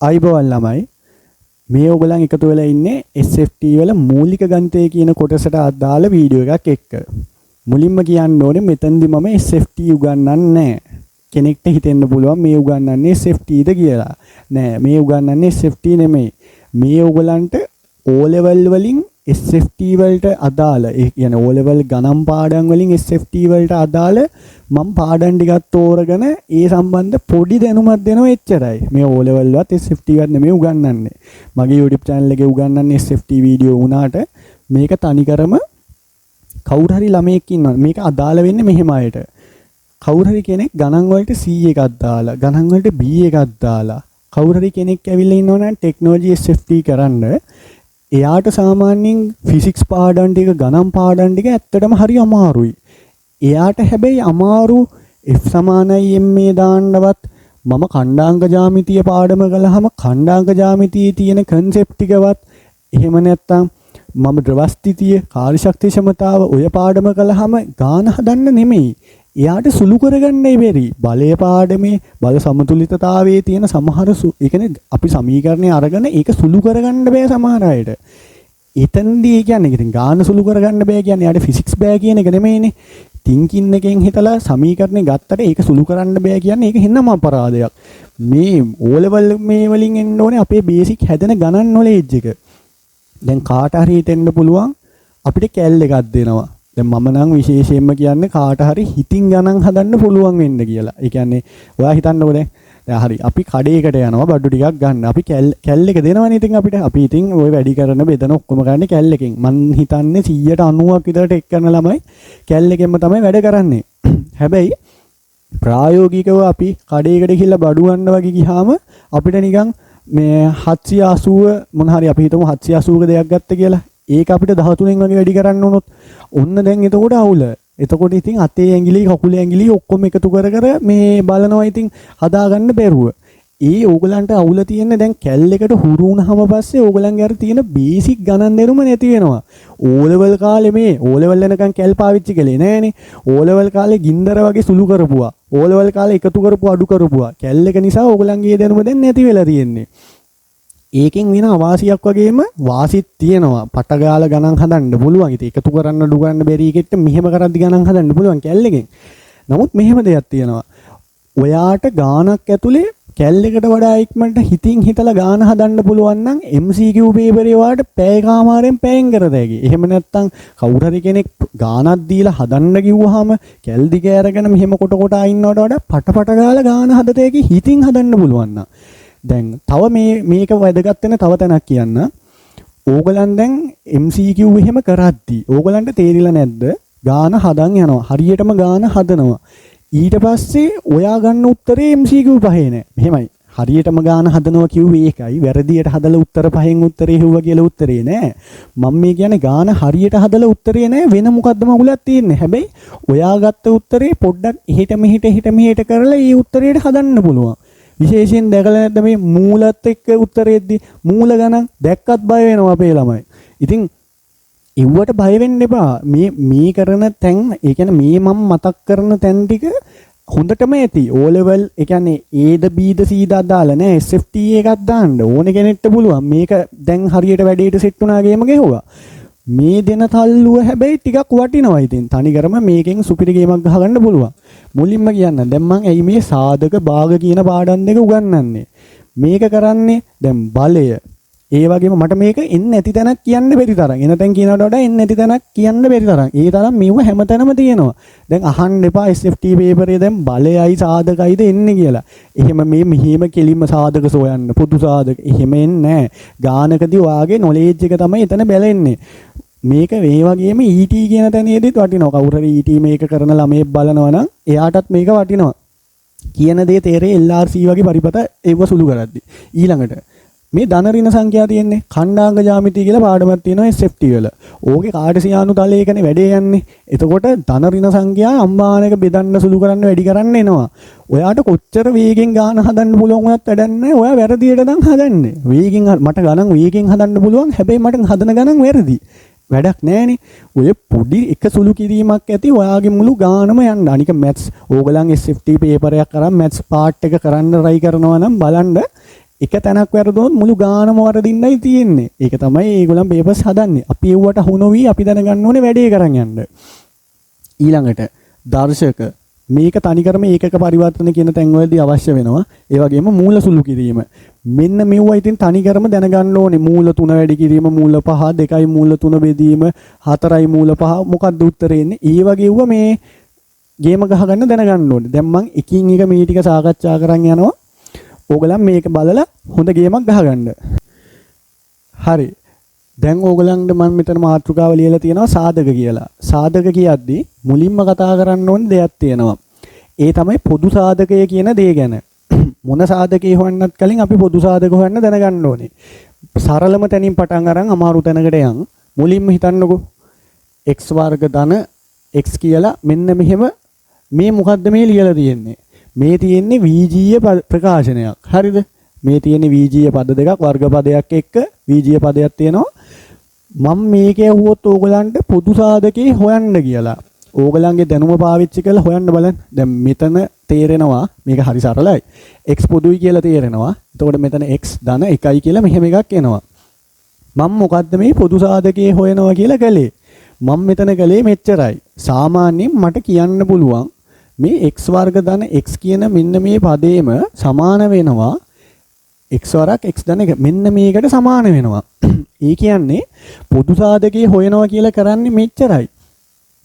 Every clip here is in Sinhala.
අයිබෝවන් ළමයි මේ ඔයගොල්ලන් එකතු වෙලා ඉන්නේ SFT වල මූලික ගණිතය කියන කොටසට අදාළ වීඩියෝ එකක් එක්ක. මුලින්ම කියන්න ඕනේ මෙතනදි මම SFT උගන්වන්නේ නැහැ. කෙනෙක්ට හිතෙන්න පුළුවන් මේ උගන්වන්නේ SFTද කියලා. නෑ මේ උගන්වන්නේ SFT නෙමෙයි. මේ ඔයගොල්ලන්ට O level වලින් SFT වලට අදාළ ඒ කියන්නේ O level ගණන් පාඩම් වලින් SFT වලට අදාළ මම පාඩම් ටිකක් තෝරගෙන ඒ සම්බන්ධ පොඩි දැනුමක් දෙනවා එච්චරයි. මේ O level වත් SFT වත් නෙමෙයි උගන්වන්නේ. මගේ YouTube channel එකේ උගන්වන්නේ SFT වීඩියෝ වුණාට මේක තනිකරම කවුරු හරි ළමයෙක් ඉන්නවා. මේක අදාළ වෙන්නේ මෙහෙම අයට. කවුරු හරි කෙනෙක් ගණන් වලට C එකක් දාලා ගණන් වලට B එකක් දාලා කවුරු හරි කෙනෙක් ඇවිල්ලා ඉන්නවනම් ටෙක්නොලොජි SFT කරන්න එයාට සාමාන්‍යයෙන් ෆිසික්ස් පාඩම් ටික ගණන් පාඩම් ටික ඇත්තටම හරි අමාරුයි. එයාට හැබැයි අමාරු F සමානයි ma දාන්නවත් මම ඛණ්ඩාංක ජ්‍යාමිතිය පාඩම කළාම ඛණ්ඩාංක ජ්‍යාමිතියේ තියෙන concept ටිකවත් එහෙම නැත්නම් මම ද්‍රවස්ථිතිය කාර්යශක්ති ක්ෂමතාව ඔය පාඩම කළාම ගාන හදන්න නෙමෙයි. එයාට සුළු කරගන්නයි බැරි. බලය පාඩමේ බල සමතුලිතතාවයේ තියෙන සමහර ඒ කියන්නේ අපි සමීකරණේ අරගෙන ඒක සුළු කරගන්න බෑ සමහර අයට. එතනදී කියන්නේ ඉතින් ගාන සුළු කරගන්න බෑ කියන්නේ යාට ෆිසික්ස් බෑ කියන එක නෙමෙයිනේ. තින්කින් එකෙන් හිතලා සමීකරණේ ගත්තට ඒක සුළු කරන්න බෑ කියන්නේ ඒක හෙන්නම අපරාධයක්. මේ O level මේ වලින් එන්න ඕනේ අපේ බේසික් හැදෙන ගණන් නොලෙජ් එක. දැන් කාට හරි හිතෙන්න පුළුවන් අපිට කැල් එකක් දෙනවා. දැන් මම නම් විශේෂයෙන්ම කියන්නේ කාට හරි හිතින් ගණන් හදන්න පුළුවන් වෙන්න කියලා. ඒ කියන්නේ ඔයා හිතන්නකෝ දැන් හරි අපි කඩේකට යනවා බඩු ටිකක් ගන්න. අපි කැල් එක දෙනවනේ ඉතින් අපිට. අපි ඉතින් ওই වැඩි කරන බෙදන ඔක්කොම කරන්නේ කැල් එකෙන්. මං හිතන්නේ 90%ක් විතර එක් කරන ළමයි කැල් එකෙන්ම තමයි වැඩ කරන්නේ. හැබැයි ප්‍රායෝගිකව අපි කඩේකට ගිහිල්ලා බඩු ගන්න වගේ ගියාම අපිට නිකන් මේ 780 මොන හරි අපි හිතමු 780ක දෙයක් ගත්ත කියලා. ඒක අපිට 13න් වගේ වැඩි කරන්න උනොත් ඔන්න දැන් එතකොට අවුල. එතකොට ඉතින් අතේ ඇඟිලි කකුලේ ඇඟිලි ඔක්කොම එකතු කර මේ බලනවා ඉතින් හදාගන්න බැරුව. ඒ ඕගලන්ට අවුල තියෙන්නේ දැන් කැල් එකට හුරු වුණාම පස්සේ ඕගලන්ගේ අර තියෙන බේසික් ගණන් දෙනුම නැති වෙනවා. O level කාලේ මේ O level වෙනකන් කැල් පාවිච්චි කළේ නෑනේ. O level කාලේ ගින්දර වගේ සුළු කරපුවා. O level කාලේ එකතු කරපුවා අඩු කරපුවා. කැල් එක නිසා ඕගලන්ගේ දැනුම දැන් නැති වෙලා තියෙන්නේ. ඒකෙන් වෙන අවාසියක් වගේම වාසිත් තියෙනවා. පට ගාලා ගණන් හදන්න පුළුවන්. ඉතින් එකතු කරන්න අඩු කරන්න බැරි එකෙත් මෙහෙම කරද්දි ගණන් හදන්න පුළුවන් කැල් එකෙන්. නමුත් මෙහෙම දෙයක් තියෙනවා. ඔයාට ගානක් ඇතුලේ කැල් එකට වඩා ඉක්මනට හිතින් හිතලා ගාන හදන්න පුළුවන් නම් MCQ පේපරේ වාට පැයකමාරෙන් පැයෙන් කරදැයි. එහෙම නැත්නම් කවුරු හරි කෙනෙක් ගානක් දීලා හදන්න කිව්වහම කැල් දිග අරගෙන මෙහෙම කොට කොට ඉන්නවට වඩා පට ගාලා ගාන හදතේකි හිතින් හදන්න පුළුවන් නම් දැන් තව මේක වැදගත් වෙන තව තැනක් කියන්න. ඕගලන් දැන් MCQ එහෙම කරද්දී ඕගලන්ට තේරිලා නැද්ද? ගාන හදන් යනවා. හරියටම ගාන හදනවා. ඊට පස්සේ ඔයා ගන්න උත්තරේ MCQ පහේ නෑ. මෙහෙමයි. හරියටම ගාන හදනවා කිව්වේ ඒකයි. වැරදියට හදලා උත්තර පහෙන් උත්තරේ හෙව්වා කියලා උත්තරේ නෑ. මම මේ කියන්නේ ගාන හරියට හදලා උත්තරේ නෑ වෙන මොකද්ද මගුලක් තියෙන්නේ. හැබැයි ඔයා ගත්ත උත්තරේ පොඩ්ඩක් එහෙට මෙහෙට කරලා ඒ උත්තරේට හදන්න පුළුවන්. විශේෂයෙන් දැකලා නැද්ද මේ මූලත් එක්ක උත්තරෙද්දි මූල ගණන් දැක්කත් බය වෙනවා අපේ ළමයි. ඉතින් ඉව්වට බය වෙන්න එපා. මේ කරන තැන් ඒ කියන්නේ මේ මම මතක් කරන තැන් ටික හොඳටම ඇති. O level ඒ කියන්නේ Aද Bද Cද දාලා නෑ SFT එකක් දාන්න ඕනේ කෙනෙක්ට පුළුවන්. මේක දැන් හරියට වැඩේට සෙට් වුණා ගේම ගෙහුවා. මේ දෙන තල්ලුව හැබැයි ටිකක් වටිනවා. ඉතින් තනිකරම මේකෙන් සුපිරි ගේමක් ගහගන්න පුළුවන්. මුලින්ම කියන්න දැන් මම ඇයි මේ සාධක භාග කියන පාඩම් දෙක උගන්වන්නේ. මේක කරන්නේ දැන් බලය. ඒ වගේම මට මේක එන්නේ නැති තැනක් කියන්න බැරි තරම්. එන තැන් කියනවට වඩා එන්නේ නැති තැනක් කියන්න බැරි තරම්. ඒ තරම් මේව හැමතැනම තියෙනවා. දැන් අහන්න එපා SFT පේපරේ දැන් බලයයි සාධකයිද එන්නේ කියලා. එහෙම මෙහෙම කෙලින්ම සාධක සොයන්න පොදු සාධක එහෙම එන්නේ නැහැ. ගානකදී වාගේ නොලෙජ් එක තමයි එතන බැලෙන්නේ. මේක මේ වගේම ET කියන තැනේදීත් වටිනවා. කවුරු හරි ET මේක කරන ළමයෙක් බලනවා නම් එයාටත් මේක වටිනවා. කියන දේ තේරෙයි LRC වගේ පරිපත ඒව සුළු කරද්දි. ඊළඟට මේ ධන ඍණ සංඛ්‍යා තියෙන්නේ ඛණ්ඩාංග ජ්‍යාමිතිය කියලා පාඩමක් තියෙනවා SFT වල. ඕකේ කාර්යසියානු තලයකනේ වැඩේ යන්නේ. එතකොට ධන ඍණ සංඛ්‍යා අම්මානක බෙදන්න සුළු කරන්න වැඩි කරන්න එනවා. ඔයාට කොච්චර වේගෙන් ගාන හදන්න පුළුවන් වුණත් වැඩක් නැහැ. ඔයා වැරදියට නම් හදන්නේ. වේගෙන් මට ගණන් වේගෙන් හදන්න පුළුවන්. හැබැයි මට හදන ගණන් වැරදි. වැඩක් නැහැනේ. ඔය පොඩි එක සුළු කිරීමක් ඇති ඔයාගේ මුළු ගානම යන්න. අනික මැත්ස් ඕගලන් SFT පේපරයක් කරන් මැත්ස් පාර්ට් එක කරන්න try කරනවා නම් බලන්න එක තැනක් වැරදුනොත් මුළු ගානම වරදින්නයි තියෙන්නේ. ඒක තමයි ඒගොල්ලන් පේපර්ස් හදන්නේ. අපි ඒවට හු නොවි අපි දැනගන්න ඕනේ වැඩේ කරන් යන්න. ඊළඟට දර්ශක මේක තනිකරම ඒකක පරිවර්තන කියන තැන්වලදී අවශ්‍ය වෙනවා. ඒ වගේම මූල සුළු කිරීම. මෙන්න මෙවුවා ඉතින් තනිකරම දැනගන්න ඕනේ. මූල 3 වැඩි කිරීම, මූල 5, 2යි මූල 3 බෙදීම, 4යි මූල 5 මොකක්ද උත්තරේ එන්නේ? ඒ වගේව මේ ගේම ගහගන්න දැනගන්න ඕනේ. දැන් මම එකින් එක මේ ටික සාකච්ඡා කරන් යනවා. ඕගලන් මේක බලලා හොඳ ගේමක් ගහගන්න. හරි. දැන් ඕගලන්ට මම මෙතන මාතෘකාව ලියලා තියෙනවා සාධක කියලා. සාධක කියද්දී මුලින්ම කතා කරන්න ඕනේ දෙයක් තියෙනවා. ඒ තමයි පොදු සාධකය කියන දේ ගැන. මොන සාධකේ හොයන්නත් කලින් අපි පොදු සාධක හොයන්න දැනගන්න ඕනේ. සරලම තැනින් පටන් අරන් අමාරු තැනකට යන්. මුලින්ම හිතන්නකෝ x වර්ග ධන x කියලා මෙන්න මෙහෙම මේ මොකද්ද මේ ලියලා තියෙන්නේ? මේ තියෙන්නේ වීජීය ප්‍රකාශනයක්. හරිද? මේ තියෙන්නේ වීජීය පද දෙකක් වර්ග පදයක් එක්ක වීජීය පදයක් තියෙනවා. මම මේක ඇහුවොත් ඕගලන්ට පොදු සාධකේ හොයන්න කියලා. ඕගලන්ගේ දැනුම පාවිච්චි කරලා හොයන්න බලන්න. දැන් මෙතන තේරෙනවා මේක හරි සරලයි. x පොදුයි කියලා තේරෙනවා. එතකොට මෙතන x ධන 1යි කියලා මෙහෙම එකක් එනවා. මම මොකද්ද මේ පොදු සාධකේ හොයනවා කියලා කළේ? මම මෙතන කළේ මෙච්චරයි. සාමාන්‍යයෙන් මට කියන්න පුළුවන් මේ x වර්ග ධන x කියන මෙන්න මේ පදේම සමාන වෙනවා x වරක් x ධන 1 මෙන්න මේකට සමාන වෙනවා. ඒ කියන්නේ පොදු සාධකයේ හොයනවා කියලා කරන්නේ මෙච්චරයි.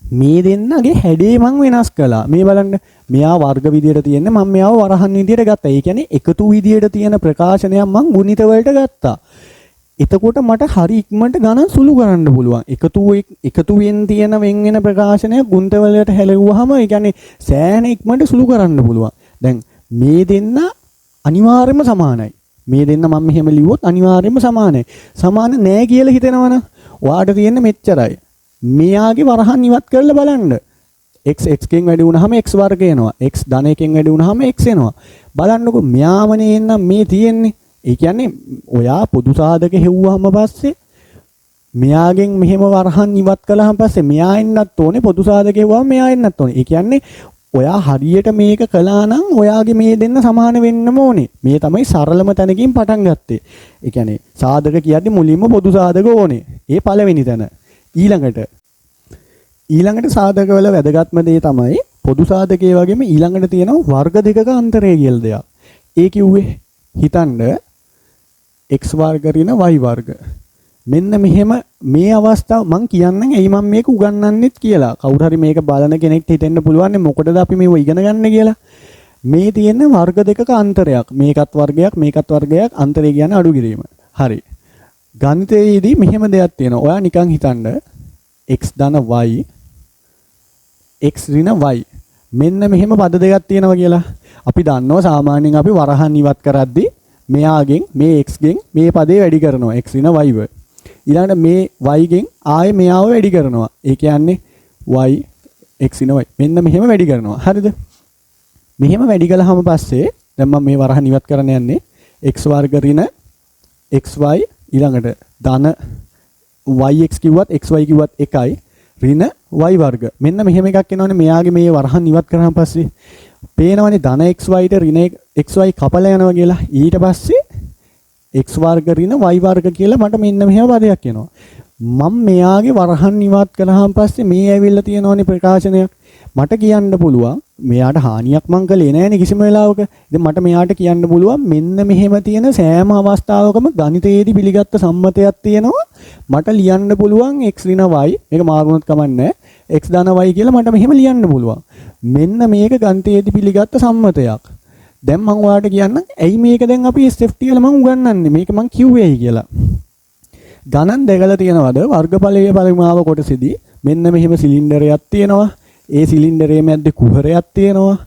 මේ දෙන්නගේ හැඩේ මං වෙනස් කළා. මේ බලන්න මෙයා වර්ග විදියට තියෙන්නේ මම මෙයාව වරහන් විදියට ගත්තා. ඒ කියන්නේ එකතු විදියට තියෙන ප්‍රකාශනයක් මං ගුණිත වලට ගත්තා. එතකොට මට හරි ඉක්මනට ගණන් සුළු කරන්න පුළුවන්. එකතුවෙන් තියෙන වෙන් වෙන ප්‍රකාශනය ගුණිත වලට හැලෙව්වහම ඒ කියන්නේ සෑහෙන ඉක්මනට සුළු කරන්න පුළුවන්. දැන් මේ දෙන්න අනිවාර්යයෙන්ම සමානයි. මේ දෙන්න මම මෙහෙම ලිව්වොත් අනිවාර්යයෙන්ම සමානයි. සමාන නෑ කියලා හිතනවනම් ඔයාට තියෙන මෙච්චරයි. මෙයාගේ වරහන් ඉවත් කරලා බලන්න. x කෙන් වැඩි වුණාම x වර්ග එනවා. x ධන එකෙන් වැඩි වුණාම x එනවා. බලන්නකො මෙයාමනේ එන්නම් මේ තියෙන්නේ. ඒ කියන්නේ ඔයා පොදු සාධක හෙව්වහම පස්සේ මෙයාගෙන් මෙහෙම වරහන් ඉවත් කළාම පස්සේ මෙයා එන්නත් ඕනේ පොදු සාධක හෙව්වම මෙයා එන්නත් ඕනේ. ඒ කියන්නේ ඔයා හරියට මේක කළා නම් ඔයාගේ මේ දෙන්න සමාන වෙන්නම ඕනේ. මේ තමයි සරලම තැනකින් පටන් ගත්තේ. ඒ කියන්නේ සාධක කියන්නේ මුලින්ම පොදු සාධක ඕනේ. ඒ පළවෙනි තැන. ඊළඟට සාධකවල වැදගත්ම දේ තමයි පොදු සාධකයේ වගේම ඊළඟට තියෙනවා වර්ග දෙකක අන්තරය කියලා දෙයක්. ඒ කිව්වේ හිතන්න x වර්ග ඍණ y වර්ග. මෙන්න මෙහෙම මේ අවස්ථාව මම කියන්නම් ඇයි මම මේක උගන්වන්නෙත් කියලා. කවුරු හරි මේක බලන කෙනෙක්ට හිතෙන්න පුළුවන් මොකටද අපි මේව ඉගෙන ගන්න කියලා. මේ තියෙන වර්ග දෙකක අන්තරයක්. මේකත් වර්ගයක් මේකත් වර්ගයක් අන්තරය කියන්නේ අඩු කිරීම. හරි. ගණිතයේදී මෙහෙම දෙයක් තියෙනවා. ඔයා නිකන් හිතන්න x ධන y x ඍණ y මෙන්න මෙහෙම පද දෙකක් තියෙනවා කියලා. අපි දන්නවා සාමාන්‍යයෙන් අපි වරහන් ඉවත් කරද්දී මෙයාගෙන් මේ x ගෙන් මේ පදේ වැඩි කරනවා x ඍණ y ව. ඊළඟට මේ y ගෙන් ආයේ මෙයාව වැඩි කරනවා. ඒ කියන්නේ y x ඍණ y මෙන්න මෙහෙම වැඩි කරනවා. හරිද? මෙහෙම වැඩි කළාම පස්සේ දැන් මම මේ වරහන් ඉවත් කරන්න යන්නේ x වර්ග ඍණ xy ඊළඟට ධන yx කිව්වත් xy කිව්වත් එකයි ඍණ y වර්ග. මෙන්න මෙහෙම එකක් එනවනේ මෙයාගේ මේ වරහන් ඉවත් කරාම පස්සේ පේනවනේ ධන xy ට ඍණ xy කපලා යනවා කියලා. ඊට පස්සේ x වර්ග ඍණ y වර්ග කියලා මට මෙන්න මෙහෙම පදයක් එනවා. මම මෙයාගේ වරහන් ඉවත් කළාම පස්සේ මේ ඇවිල්ලා තියෙනවනේ ප්‍රකාශනයක්. මට කියන්න පුළුවන් මෙයාට හානියක් මං කළේ නෑනේ කිසිම වෙලාවක. ඉතින් මට මෙයාට කියන්න පුළුවන් මෙන්න මෙහෙම තියෙන සෑම අවස්ථාවකම ගණිතයේදී පිළිගත්ත සම්මතයක් තියෙනවා. මට ලියන්න පුළුවන් x ඍණ y මේක මාරුනොත් කමන්නේ x ධන y කියලා මට මෙහෙම ලියන්න පුළුවන්. මෙන්න මේක ගණිතයේදී පිළිගත්ත සම්මතයක්. දැන් මම ඔයාලට කියන්නම් ඇයි මේක දැන් අපි SFT වල මම උගන්වන්නේ මේක මං කිව්වේයි කියලා. ගණන් දෙකලා තියනවාද වර්ගඵලයේ පරිමාව කොටසෙදී මෙන්න මෙහෙම සිලින්ඩරයක් තියෙනවා. ඒ සිලින්ඩරයේ මැද්දේ කුහරයක් තියෙනවා.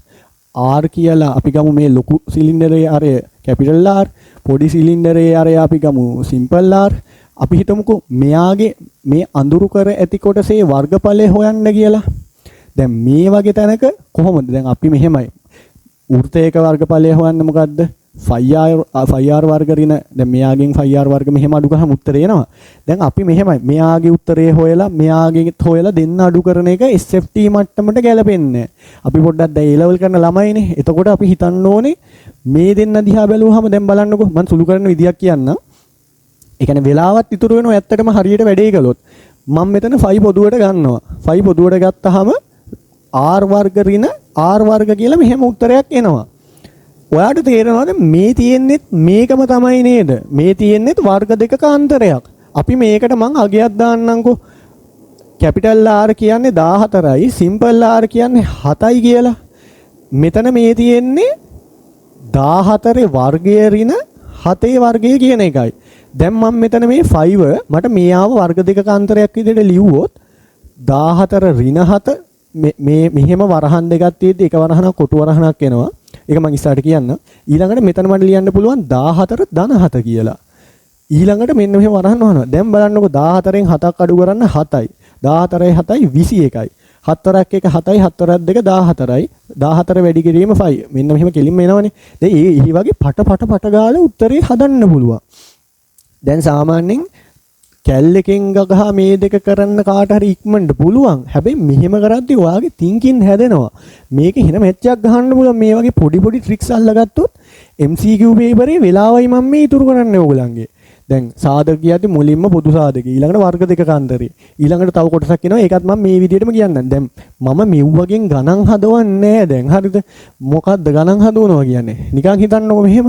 R කියලා අපි ගමු මේ ලොකු සිලින්ඩරයේ අරය කැපිටල් R, පොඩි සිලින්ඩරයේ අරය අපි ගමු සිම්පල් R. අපි හිතමුකෝ මෙයාගේ මේ අඳුරු කර ඇති කොටසේ වර්ගඵලය හොයන්න කියලා. දැන් මේ වගේ තැනක කොහොමද? දැන් අපි මෙහෙමයි. වෘත්තයක වර්ගඵලය හොයන්න මොකද්ද? ෆයිර් වර්ග ඍණ දැන් මෙයාගෙන් ෆයිර් වර්ග මෙහෙම අඩු කරාම උත්තරේ එනවා. දැන් අපි මෙහෙමයි මෙයාගේ උත්තරේ හොයලා මෙයාගෙත් හොයලා දෙන්න අඩු කරන එක SFT මට්ටමට ගැලපෙන්නේ. අපි පොඩ්ඩක් දැන් A level කරන ළමයිනේ. එතකොට අපි හිතන්න ඕනේ මේ දෙන්න දිහා බැලුවාම දැන් බලන්නකෝ මම සුළු කරන විදියක් කියන්නම්. ඒ කියන්නේ වෙලාවත් ඉතුරු වෙනවා ඇත්තටම හරියට වැඩේ කළොත්. මම මෙතන 5 පොදුවට ගන්නවා. 5 පොදුවට ගත්තාම R වර්ග ඍණ R වර්ග කියලා මෙහෙම උත්තරයක් එනවා. ඔයාට තේරෙනවද මේ තියෙන්නේ මේකම තමයි නේද? මේ තියෙන්නේ වර්ග දෙකක අන්තරයක්. අපි මේකට මං අගයක් දාන්නම්කෝ. කැපිටල් R කියන්නේ 14යි, සිම්පල් R කියන්නේ 7යි කියලා. මෙතන මේ තියෙන්නේ 14 වර්ගයේ ඍණ 7 වර්ගය කියන එකයි. දැන් මම මෙතන මේ 5 මට මේ ආව වර්ග දෙකක අන්තරයක් විදිහට ලිව්වොත් 14 ඍණ 7 මේ මෙහෙම වරහන් දෙකක් තියෙද්දි එක වරහනක් කොටු වරහනක් එනවා. ඒක මම ඉස්සරහට කියන්න. ඊළඟට මෙතන මට ලියන්න පුළුවන් 14 ධන 7 කියලා. ඊළඟට මෙන්න මෙහෙම වරහන් වහනවා. දැන් බලන්නකො 14න් 7ක් අඩු කරන්න 7යි. 14යි 7යි 21යි. 4ක් 1 7යි 4ක් 2 14යි. 14 වැඩි කිරීම 5. මෙන්න මෙහෙම කෙලින්ම එනවනේ. දැන් මේ වගේ පට ගාලා උත්තරේ හදන්න පුළුවන්. දැන් සාමාන්‍යයෙන් කැල් එකෙන් ගගහ මේ දෙක කරන්න කාට හරි ඉක්මනට පුළුවන්. හැබැයි මෙහෙම කරද්දී ඔයාගේ thinking හැදෙනවා. මේක හින මැච්චක් ගහන්න පුළුවන්. මේ වගේ පොඩි ට්‍රික්ස් අල්ලගත්තොත් MCQ පේපරේ වෙලාවයි මම මේ ඉතුරු කරන්නේ ඕගොල්ලන්ගේ. දැන් සාධක කියද්දි මුලින්ම පොදු සාධක ඊළඟට වර්ග දෙක කාන්තරේ ඊළඟට තව කොටසක් එනවා. ඒකත් මම මේ විදිහටම කියන්නම්. දැන් මම මෙව්වගෙන් ගණන් හදවන්නේ නැහැ. දැන් හරිද? මොකද්ද ගණන් හදවනවා කියන්නේ? නිකන් හිතන්නකො මෙහෙම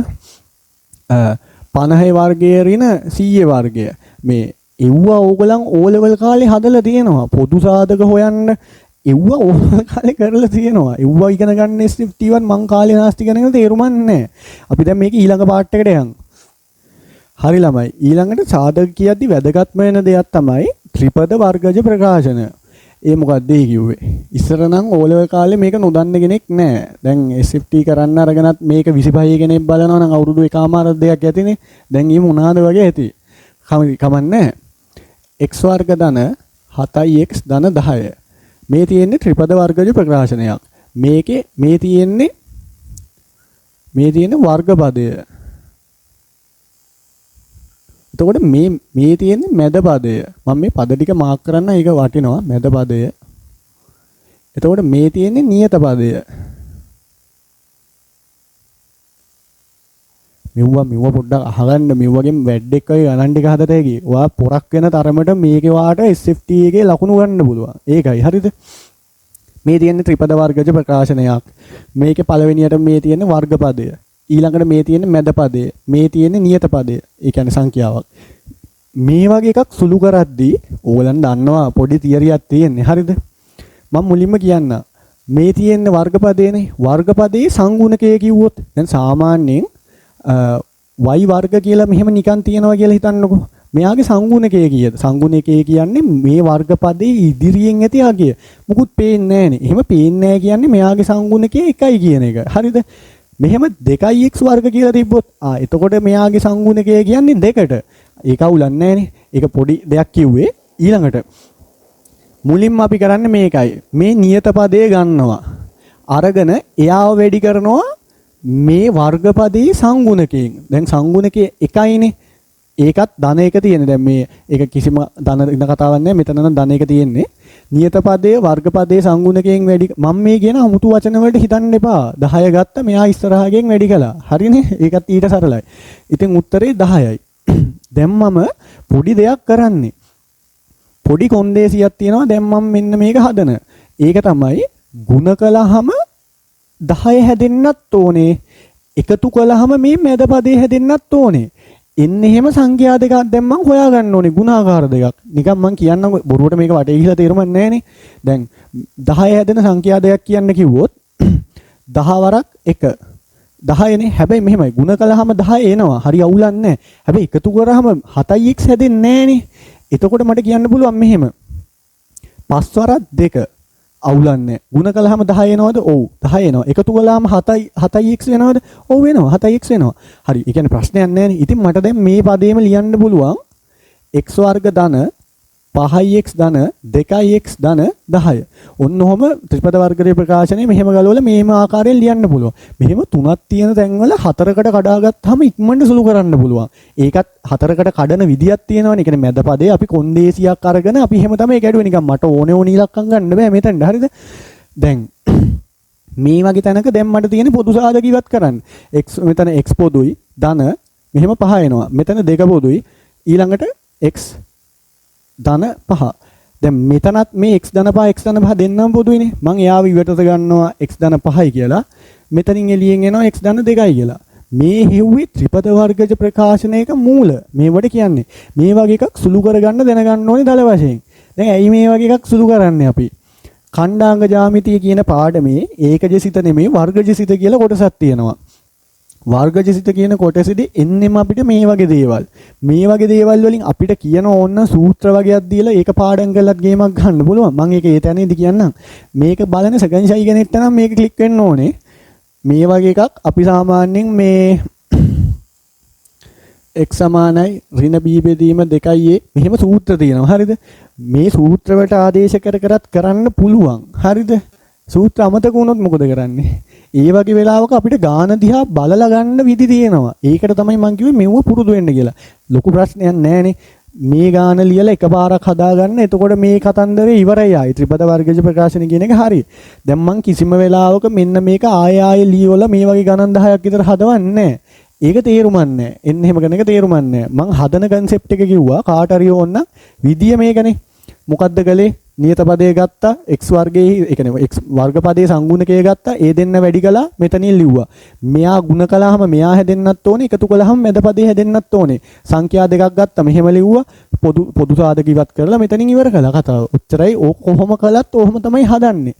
50 වර්ගයේ ඍණ 100 වර්ගය මේ එව්වා ඕගලන් O level කාලේ හදලා තියෙනවා. පොදු සාධක හොයන්න එව්වා O level කාලේ කරලා තියෙනවා. එව්වා ඉගෙන ගන්න SFT1 මං කාලේ නාස්ති ඉගෙනගෙන තේරුම් නැහැ. අපි දැන් මේක ඊළඟ පාර්ට් එකට යමු. හරි ළමයි. ඊළඟට සාධක කියද්දි වැදගත්ම වෙන දෙයක් තමයි ත්‍රිපද වර්ගජ ප්‍රකාශන. ඒ මොකක්ද ඒ කිව්වේ? ඉස්සර නම් O level කාලේ මේක නොදන්න කෙනෙක් නැහැ. දැන් SFT කරන්න අරගෙනත් මේක 25 කෙනෙක් බලනවා නම් අවුරුදු එකමාරක් දෙකක් ඇතිනේ. දැන් ඊ මොනවාද වගේ ඇති. කමන්නේ x වර්ග ධන 7x ධන 10. මේ තියෙන්නේ ත්‍රිපද වර්ගජ ප්‍රකාශනයක්. මේකේ මේ තියෙන්නේ වර්ග පදය. එතකොට මේ තියෙන්නේ මැද පදය. මම මේ පද ටික මාක් කරන්න ඒක වටිනවා මැද පදය. එතකොට මේ තියෙන්නේ නියත පදය. මෙව්ව පොඩ්ඩක් අහගන්න මෙව්වගෙන් වැඩ් එක ගණන් ටික හදට හැකි. ඔයා පොරක් වෙන තරමට මේකේ වාට SFT එකේ ලකුණු ගන්න පුළුවන්. ඒකයි හරිද? මේ තියෙන්නේ ත්‍රිපද වර්ගජ ප්‍රකාශනයක්. මේකේ පළවෙනියට මේ තියෙන්නේ වර්ග පදය. ඊළඟට මේ තියෙන්නේ මැද පදය. මේ තියෙන්නේ නියත පදය. ඒ කියන්නේ සංඛ්‍යාවක්. මේ වගේ එකක් සුළු කරද්දී ඕගලන් දන්නවා පොඩි තියරියක් තියෙන්නේ. හරිද? මම මුලින්ම කියන්න. මේ තියෙන්නේ වර්ග පදයනේ. වර්ග පදයේ සංගුණකය කිව්වොත් දැන් සාමාන්‍යයෙන් y වර්ග කියලා මෙහෙම නිකන් තියනවා කියලා හිතන්නකෝ. මෙයාගේ සංගුණකය කීයද? සංගුණකය කියන්නේ මේ වර්ග පදේ ඉදිරියෙන් ඇති අගය. මුකුත් පේන්නේ නැහනේ. එහෙම පේන්නේ නැහැ කියන්නේ මෙයාගේ සංගුණකය 1යි කියන එක. හරිද? මෙහෙම 2x වර්ග කියලා තිබ්බොත් එතකොට මෙයාගේ සංගුණකය කියන්නේ 2ට. ඒක අවුලක් නැහනේ. ඒක පොඩි දෙයක් කිව්වේ. ඊළඟට මුලින්ම අපි කරන්නේ මේකයි. මේ නියත පදේ ගන්නවා. අරගෙන එයාව වැඩි කරනවා මේ වර්ගපදයේ සංගුණකයෙන්. දැන් සංගුණකයේ 1යිනේ. ඒකත් ධන 1 තියෙන. දැන් මේ ඒක කිසිම ධන ඉන්න කතාවක් නැහැ. මෙතන නම් ධන 1 තියෙන්නේ. නියත පදයේ වර්ගපදයේ සංගුණකයෙන් වැඩි මම මේ කියන අමුතු වචන වලට හිතන්න එපා. 10 ගත්ත මෙයා ඉස්සරහගෙන් වැඩි කළා. හරිනේ? ඒකත් ඊට සරලයි. ඉතින් උත්තරේ 10යි. දැන් මම පොඩි දෙයක් කරන්නේ. පොඩි කොන්දේසියක් තියෙනවා. දැන් මම මෙන්න මේක හදන. ඒක තමයි ಗುಣ කළාම 10 හැදෙන්නත් ඕනේ. එකතු කළාම මේ මැද පදේ හැදෙන්නත් ඕනේ. එන්නේ එහෙම සංඛ්‍යා දෙකක් දැන් මම හොයාගන්න ඕනේ ගුණාකාර දෙකක්. නිකන් මම කියන්නම් බොරුවට මේක වටේ ගිහලා තේරුමක් නැහැනේ. දැන් 10 හැදෙන සංඛ්‍යා දෙකක් කියන්න කිව්වොත් 10 වරක් 1 10නේ. හැබැයි මෙහෙමයි ගුණ කළාම 10 එනවා. හරි අවුලක් නැහැ. හැබැයි එකතු කරාම 7x හැදෙන්නේ නැහනේ. එතකොට මට කියන්න පුළුවන් මෙහෙම 5 වරක් 2 අවුලක් නැහැ. ගුණ කළාම 10 එනවද? ඔව් 10 එනවා. එකතු කළාම 7x වෙනවද? ඔව් වෙනවා. 7x වෙනවා. හරි. ඒ කියන්නේ ප්‍රශ්නයක් නැහැනේ. ඉතින් මට දැන් මේ පදේම ලියන්න පුළුවන් x වර්ග ධන 5x ධන 2x ධන 10. ඔන්න ඔහම ත්‍රිපද වර්ගයේ ප්‍රකාශනය මෙහෙම ගලවලා මේම ආකාරයෙන් ලියන්න පුළුවන්. මෙහෙම තුනක් තියෙන තැන්වල හතරකට කඩාගත්තාම ඉක්මනට සුළු කරන්න පුළුවන්. ඒකත් හතරකට කඩන විදියක් තියෙනවනේ. ඒ කියන්නේ මැද පදේ අපි කොන්දේසියක් අරගෙන අපි එහෙම තමයි ගැඩුවේ. නිකන් මට ඕනේ ඕන ඉලක්කම් ගන්න බෑ මෙතනට. හරිද? දැන් මේ වගේ තැනක දැන් මට තියෙන පොදු සාධක ඉවත් කරන්න. x මෙතන x පොදුයි ධන මෙහෙම 5 එනවා. මෙතන 2 පොදුයි ඊළඟට x ධන 5. දැන් මෙතනත් මේ x ධන 5 x ධන 5 දෙන්නම පොදුයිනේ. මම එයාව ඉවතට ගන්නවා x ධන 5යි කියලා. මෙතනින් එළියෙන් එනවා x ධන 2යි කියලා. මේ හෙව්වේ ත්‍රිපද වර්ගජ ප්‍රකාශනයක මූල. මේවට කියන්නේ. මේ වගේ එකක් සුළු කරගන්න දැනගන්න ඕනේ දල වශයෙන්. දැන් ඇයි මේ වගේ එකක් සුළු කරන්නේ අපි? ඛණ්ඩාංග ජ්‍යාමිතිය කියන පාඩමේ ඒකජසිත නෙමෙයි වර්ගජසිත කියලා කොටසක් තියෙනවා. වර්ගජසිත කියන කොටසෙදි එන්නෙම අපිට මේ වගේ දේවල්. මේ වගේ දේවල් වලින් අපිට කියන ඕන සූත්‍ර වගේක් දීලා ඒක පාඩම් කරලත් ගේමක් ගන්න පුළුවන්. මම ඒක ඒ තැනේදී කියන්නම්. මේක බලන සෙකන්ඩ් ෂයි කෙනෙක්ට නම් මේක ක්ලික් වෙන්න ඕනේ. මේ වගේ එකක් අපි සාමාන්‍යයෙන් මේ x සමානයි ඍණ b බෙදීම 2a මෙහෙම සූත්‍ර තියෙනවා. හරිද? මේ සූත්‍ර වලට ආදේශ කර කරත් කරන්න පුළුවන්. හරිද? සූත්‍ර අමතක වුණොත් මොකද කරන්නේ? ඒ වගේ වෙලාවක අපිට ගාන දිහා බලලා ගන්න විදි තියෙනවා. ඒකට තමයි මම කිව්වේ මෙව පුරුදු වෙන්න කියලා. ලොකු ප්‍රශ්නයක් නැහැනේ. මේ ගාන ලියලා එකපාරක් හදාගන්න. එතකොට මේ කතන්දරේ ඉවරයි ආයි. ත්‍රිපද වර්ගජ ප්‍රකාශන කියන එක හරි. දැන් මම කිසිම වෙලාවක මෙන්න මේක ආයෙ ලියවලා මේ වගේ ගණන් 10ක් විතර හදවන්නේ නැහැ. ඒක තේරුමක් නැහැ. එන්න එහෙම කෙනෙක් තේරුමක් නැහැ. මං හදන concept එක කිව්වා කාට හරි ඕන විදිය මේකනේ. මොකද්ද කළේ? නියත පදයේ ගත්තා x වර්ගයේ ඒ කියන්නේ x වර්ග පදයේ සංගුණකයේ ගත්තා ඒ දෙන්න වැඩි කළා මෙතනින් ලිව්වා. මෙයා ಗುಣ කළාම මෙයා හැදෙන්නත් ඕනේ එකතු කළාම මැද පදේ හැදෙන්නත් ඕනේ. සංඛ්‍යා දෙකක් ගත්තා මෙහෙම ලිව්වා පොදු සාධක ඉවත් කරලා මෙතනින් ඉවර කළා කතාව. ඔච්චරයි ඕක කොහොම කළත් ඔහොම තමයි හදන්නේ.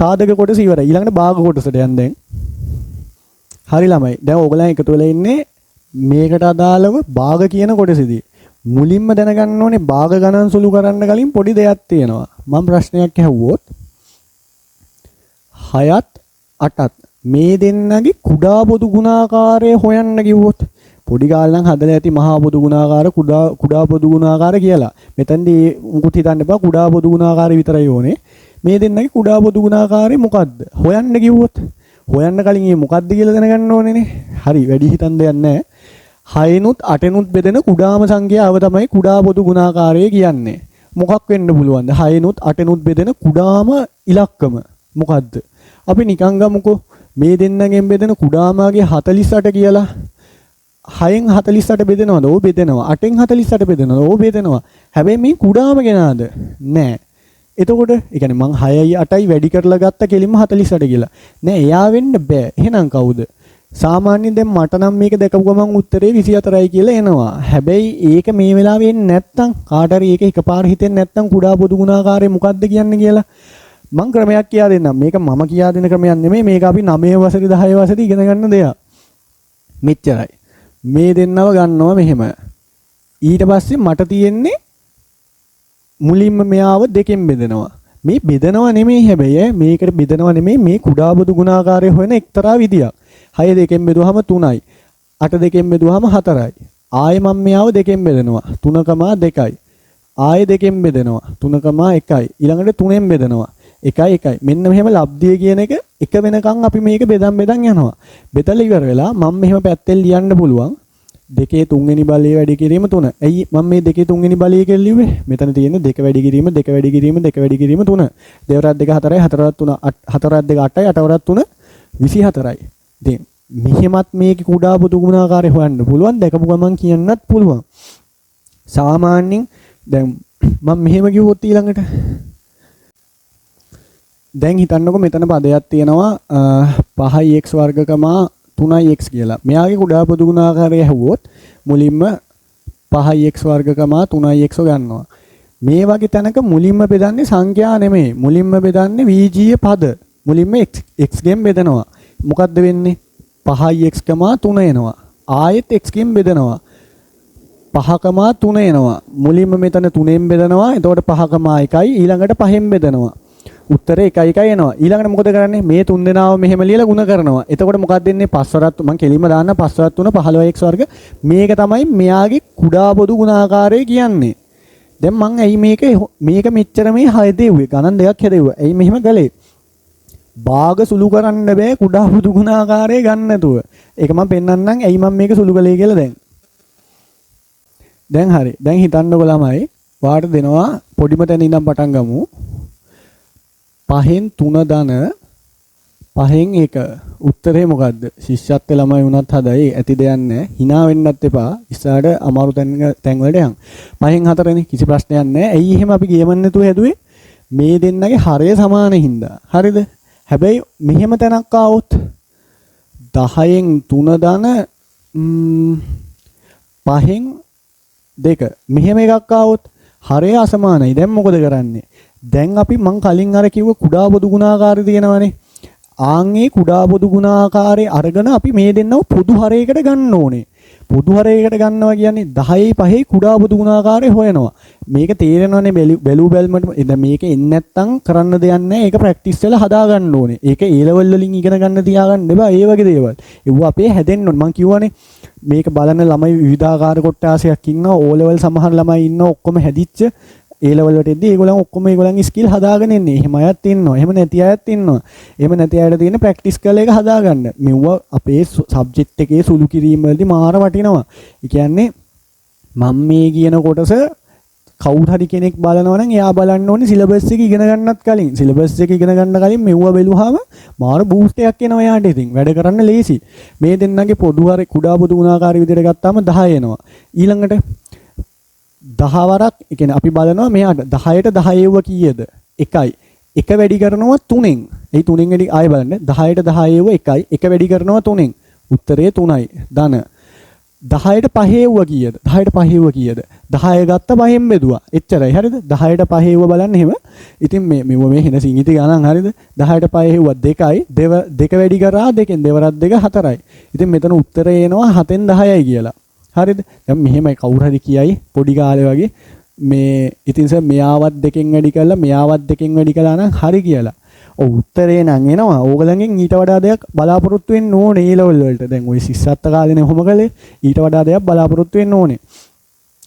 සාධක කොටස ඉවරයි. ඊළඟට භාග කොටසට යන්න දැන්. හරි ළමයි. දැන් ඕගලන් එකතු වෙලා ඉන්නේ මේකට අදාළව භාග කියන කොටසෙදී. මුලින්ම දැනගන්න ඕනේ භාග ගණන් සුළු කරන්න කලින් පොඩි දෙයක් තියෙනවා. මම ප්‍රශ්නයක් අහුවොත් 6ත් 8ත් මේ දෙන්නගේ කුඩා පොදු ගුණාකාරය හොයන්න කිව්වොත් පොඩි කාලේ නම් හදලා ඇති මහා පොදු ගුණාකාර කුඩා පොදු ගුණාකාර කියලා. මෙතනදී මුකුත් හිතන්න එපා කුඩා පොදු ගුණාකාරය විතරයි ඕනේ. මේ දෙන්නගේ කුඩා පොදු ගුණාකාරය මොකද්ද? හොයන්න කිව්වොත් හොයන්න කලින් මේ මොකද්ද කියලා දැනගන්න ඕනේනේ. හරි වැඩි හිතන්න දෙයක් නැහැ. 6නුත් 8නුත් බෙදෙන කුඩාම සංඛ්‍යාව තමයි කුඩා පොදු ගුණාකාරය කියන්නේ. මොකක් වෙන්න පුළුවන්ද? 6නුත් 8නුත් බෙදෙන කුඩාම ඉලක්කම මොකද්ද? අපි නිකන් ගමුකෝ මේ දෙන්නගෙන් බෙදෙන කුඩාමගේ 48 කියලා. 6න් 48 බෙදෙනවද? ඕ බෙදෙනවා. 8න් 48 බෙදෙනවද? ඕ බෙදෙනවා. හැබැයි මේ කුඩාම ගෙනාද? නෑ. එතකොට ඒ කියන්නේ මං 6යි 8යි වැඩි කරලා ගත්ත කෙලින්ම 48 කියලා. නෑ එයා වෙන්න බෑ. එහෙනම් කවුද? සාමාන්‍යයෙන් දැන් මට නම් මේක දැකපු ගමන් උත්තරේ 24යි කියලා එනවා. හැබැයි ඒක මේ වෙලාවේ එන්නේ නැත්තම් කාට හරි ඒක එකපාර හිතෙන්නේ නැත්තම් කුඩා පොදු ගුණාකාරය මොකද්ද කියන්නේ කියලා මම ක්‍රමයක් කියා දෙන්නම්. මේක මම කියා දෙන ක්‍රමයක් නෙමෙයි. මේක අපි 9 වසරේ 10 වසරේ ඉගෙන ගන්න දෙයක්. මෙච්චරයි. මේ දෙන්නව ගන්නවා මෙහෙම. ඊට පස්සේ මට තියෙන්නේ මුලින්ම මෙයාව දෙකෙන් බෙදනවා. මේ බෙදනවා නෙමෙයි හැබැයි මේකට බෙදනවා නෙමෙයි මේ කුඩා පොදු ගුණාකාරය හොයන එක්තරා විදියක්. 6 දෙකෙන් බෙදුවහම 3යි. 8 දෙකෙන් බෙදුවහම 4යි. ආයෙ මම මෙයාව දෙකෙන් බෙදනවා. 3,2යි. ආයෙ දෙකෙන් බෙදනවා. 3,1යි. ඊළඟට 3ෙන් බෙදනවා. 1යි 1යි. මෙන්න මෙහෙම ලබ්ධිය කියන එක වෙනකන් අපි මේක බෙදන් යනවා. බෙදලා ඉවර වෙලා මම මෙහෙම පැත්තෙන් ලියන්න පුළුවන්. 2 3වෙනි බලයේ වැඩි කිරීම 3. ඇයි මම මේ 2 3වෙනි බලයේ කියලා ලිව්වේ? මෙතන තියෙන 2 වැඩි කිරීම 2 වැඩි කිරීම 2 වැඩි කිරීම 3. 2 වරක් 2 4යි 4 වරක් 3 4 වරක් 2 8යි 8 වරක් 3 24යි. ඉතින් මෙහෙමත් මේකේ කුඩා පොදු ගුණාකාරය හොයන්න පුළුවන්. දැකපු ගමන් කියන්නත් පුළුවන්. සාමාන්‍යයෙන් දැන් මම මෙහෙම කිව්වොත් ඊළඟට දැන් හිතන්නකො මෙතන පදයක් තියෙනවා 5x වර්ගකමා 3x කියලා. මෙයාගේ කුඩා පොදු ගුණාකාරය ඇහුවොත් මුලින්ම 5x වර්ගකමා 3x ගන්නවා. මේ වගේ තැනක මුලින්ම බෙදන්නේ සංඛ්‍යා නෙමෙයි. මුලින්ම බෙදන්නේ වීජීය පද. මුලින්ම x ගෙන් බෙදනවා. මොකද්ද වෙන්නේ? 5x, 3 එනවා. ආයෙත් x ගෙන් බෙදනවා. 5, 3 එනවා. මුලින්ම මෙතන 3ෙන් බෙදනවා. එතකොට 5,1යි ඊළඟට 5ෙන් බෙදනවා. උත්තරේ 1 එනවා. ඊළඟට මොකද කරන්නේ? මේ තුන් දෙනාව මෙහෙම ලියලා ಗುಣ කරනවා. එතකොට මොකක්ද දෙන්නේ? 5 වරක් මම කෙලින්ම දාන්න 5 වරක් 3 15x වර්ග. මේක තමයි මෙයාගේ කුඩා පොදු ගුණාකාරය කියන්නේ. දැන් මං ඇයි මේක මෙච්චර මේ 6 දෙව්වේ ගණන් දෙකක් හැදෙව්වා. ඇයි මෙහෙම කළේ? භාග සුළු කරන්න බෑ කුඩා පොදු ගුණාකාරය ගන්න නැතුව. ඒක මම පෙන්නන්නම් ඇයි මම මේක සුළු කළේ කියලා දැන්. දැන් හරි. දැන් හිතන්නකො ළමයි වාට දෙනවා පොඩිම තැන ඉඳන් පටන් ගමු. 5න් 3 ධන 5න් 1. උත්තරේ මොකද්ද? ශිෂ්‍යත්ව ළමයි වුණත් හදයි ඇති දෙයක් නැහැ. hina වෙන්නත් එපා. ඉස්සරහට අමාරු තැන් වලට යන්. 5න් 4නේ කිසි ප්‍රශ්නයක් නැහැ. ඇයි එහෙම අපි ගියමන් නැතුව හැදුවේ? මේ දෙන්නගේ හරය සමාන හින්දා. හරිද? හැබැයි මෙහෙම තැනක් ආවොත් 10න් 3 ධන 5න් 2 මෙහෙම එකක් ආවොත් හරය අසමානයි. දැන් මොකද කරන්නේ? දැන් අපි මං කලින් අර කිව්ව කුඩා පොදු ගුණාකාරය තියෙනවනේ. ආන්ගේ කුඩා පොදු ගුණාකාරය අරගෙන අපි මේ දෙන්නව පොදු හරයකට ගන්න ඕනේ. පොදු හරයකට ගන්නවා කියන්නේ 10යි 5යි කුඩා පොදු ගුණාකාරය හොයනවා. මේක තේරෙනවනේ බැලු බැලමට. දැන් මේක එන්නේ නැත්තම් කරන්න දෙයක් නැහැ. ඒක ප්‍රැක්ටිස් වෙලා හදා ගන්න ඕනේ. ඒක A level වලින් ඉගෙන ගන්න තියාගන්න එපා. ඒ වගේ දේවල්. ඒව අපේ හැදෙන්න ඕනේ. මං කියවනේ මේක බලන ළමයි විවිධාකාර කොටාසයක් ඉන්නවා. O level සමහර ළමයි ඉන්නවා ඔක්කොම හැදිච්ච A level වලට එද්දී ඒගොල්ලන් ඔක්කොම ඒගොල්ලන්ගේ ස්කිල් හදාගෙන එන්නේ. එහෙම අයත් ඉන්නවා. එහෙම නැති අයත් ඉන්නවා. එහෙම නැති අයට තියෙන ප්‍රැක්ටිස් කරලා ඒක හදාගන්න. මෙව්ව අපේ සබ්ජෙක්ට් එකේ සුළු කිරීම වලදී මාර වටිනවා. ඒ කියන්නේ මම මේ කියන කොටස කවුරු හරි කෙනෙක් බලනවා නම් එයා බලන්න ඕනේ සිලබස් එක ඉගෙන ගන්නත් කලින්. සිලබස් එක ඉගෙන ගන්න කලින් මෙව්ව බැලුවාම මාර බූස්ට් එකක් එනවා එයාට. ඉතින් වැඩ කරන්න ලේසි. මේ දෙන්නගේ පොදු හරි කුඩා පොදු ගුණාකාරී විදිහට ගත්තාම 10 එනවා. ඊළඟට 10 වරක් ඒ කියන්නේ අපි බලනවා මෙයාට 10ට 10 එව්ව කීයද? 1යි. 1 වැඩි කරනවා 3ෙන්. ඒ 3ෙන් වැඩි ආයෙ බලන්න 10ට 10 එව්ව 1යි. 1 වැඩි කරනවා 3ෙන්. උත්තරේ 3යි. ධන 10ට 5 එව්ව කීයද? 10ට 5 එව්ව කීයද? 10 ගත්ත 5ෙන් බෙදුවා. එච්චරයි. හරිද? 10ට 5 එව්ව බලන්න එහෙම. ඉතින් මේ හින සිංගිති ගණන් හරිද? 10ට 5 එව්ව 2යි. 2 වැඩි කරා 2ෙන් දෙවරක් 2 4යි. ඉතින් මෙතන උත්තරේ එනවා 7ෙන් 10යි කියලා. හරිද? දැන් මෙහෙමයි කවුරු හරි කියයි පොඩි කාලේ වගේ මේ ඉතින් සර් මෙයාවත් 2කින් වැඩි කළා මෙයාවත් 2කින් වැඩි කළා නම් හරි කියලා. ඔව් උත්තරේ නම් එනවා. ඕගලගෙන් ඊට වඩා දෙයක් බලාපොරොත්තු වෙන්න ඕනේ ඒ ලෙවල් වලට. දැන් ওই සිස්සත්ත කාලේනේ ඔහොම කළේ. ඊට වඩා දෙයක් බලාපොරොත්තු වෙන්න ඕනේ.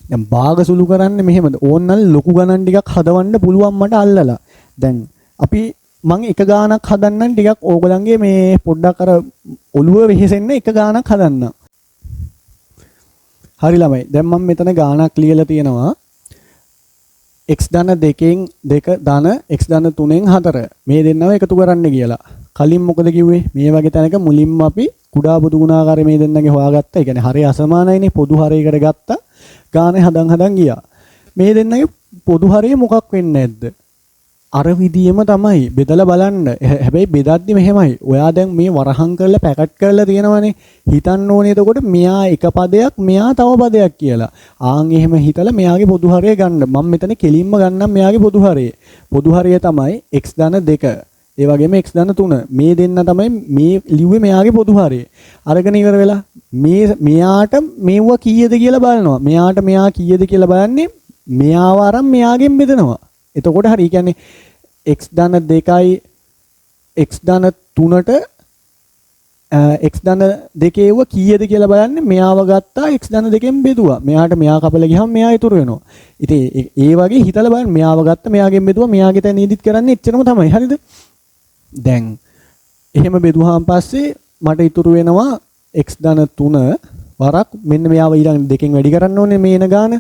දැන් භාග සුළු කරන්නේ මෙහෙමද? ඕන්නම් ලොකු ගණන් ටිකක් හදවන්න පුළුවන් මට අල්ලලා. දැන් අපි මම එක ගානක් හදන්නම් ටිකක් ඕගලන්ගේ මේ පොඩ්ඩක් අර ඔළුව වෙහෙසෙන්න එක ගානක් හදන්නම්. හරි ළමයි. දැන් මම මෙතන ගානක් ලියලා තියෙනවා. x ධන 2න් 2 ධන x ධන 3න් 4 මේ දෙන්නව එකතු කරන්න කියලා. කලින් මොකද කිව්වේ? මේ වගේ තැනක මුලින්ම අපි කුඩා පොදු ගුණාකාරය මේ දෙන්නගේ හොයාගත්තා. ඒ කියන්නේ හරය අසමානයිනේ. පොදු හරයකට ගත්තා. ගානේ හදන් ගියා. මේ දෙන්නගේ පොදු හරය මොකක් වෙන්නේ නැද්ද? අර විදියම තමයි බෙදලා බලන්න. හැබැයි බෙදද්දි මෙහෙමයි. ඔයා දැන් මේ වරහන් කරලා පැකට් කරලා තියෙනවනේ. හිතන්න ඕනේ එතකොට මෙයා එක පදයක් මෙයා තව පදයක් කියලා. ආන් එහෙම හිතලා මෙයාගේ පොදු හරය ගන්න. මම මෙතන කෙලින්ම ගන්නම් මෙයාගේ පොදු හරය. පොදු හරය තමයි x ධන 2. ඒ වගේම x ධන 3. මේ දෙන්න තමයි මේ ලිව්වේ මෙයාගේ පොදු හරය. අරගෙන ඉවර වෙලා මෙයාට මේව කීයද කියලා බලනවා. මෙයාට මෙයා කීයද කියලා බලන්නේ මෙයාව අරන් මෙයාගෙන් බෙදනවා. එතකොට හරි කියන්නේ x ධන 2යි x ධන 3ට x ධන 2 ඒව කීයද කියලා බලන්නේ මෙයාව ගත්තා x ධන 2කින් බෙදුවා. මෙයාට මෙයා කපලා ගියහම මෙයා ඉතුරු වෙනවා. ඉතින් ඒ වගේ හිතලා බලන්න මෙයාව ගත්ත මෙයාගෙන් බෙදුවා මෙයාගේ තැන ඉදිත් කරන්නේ එච්චරම තමයි. හරිද? දැන් එහෙම බෙදුවාන් පස්සේ මට ඉතුරු වෙනවා x ධන 3 වරක් මෙන්න මෙයාව ඊළඟ දෙකෙන් වැඩි කරන්න ඕනේ මේන ගාන.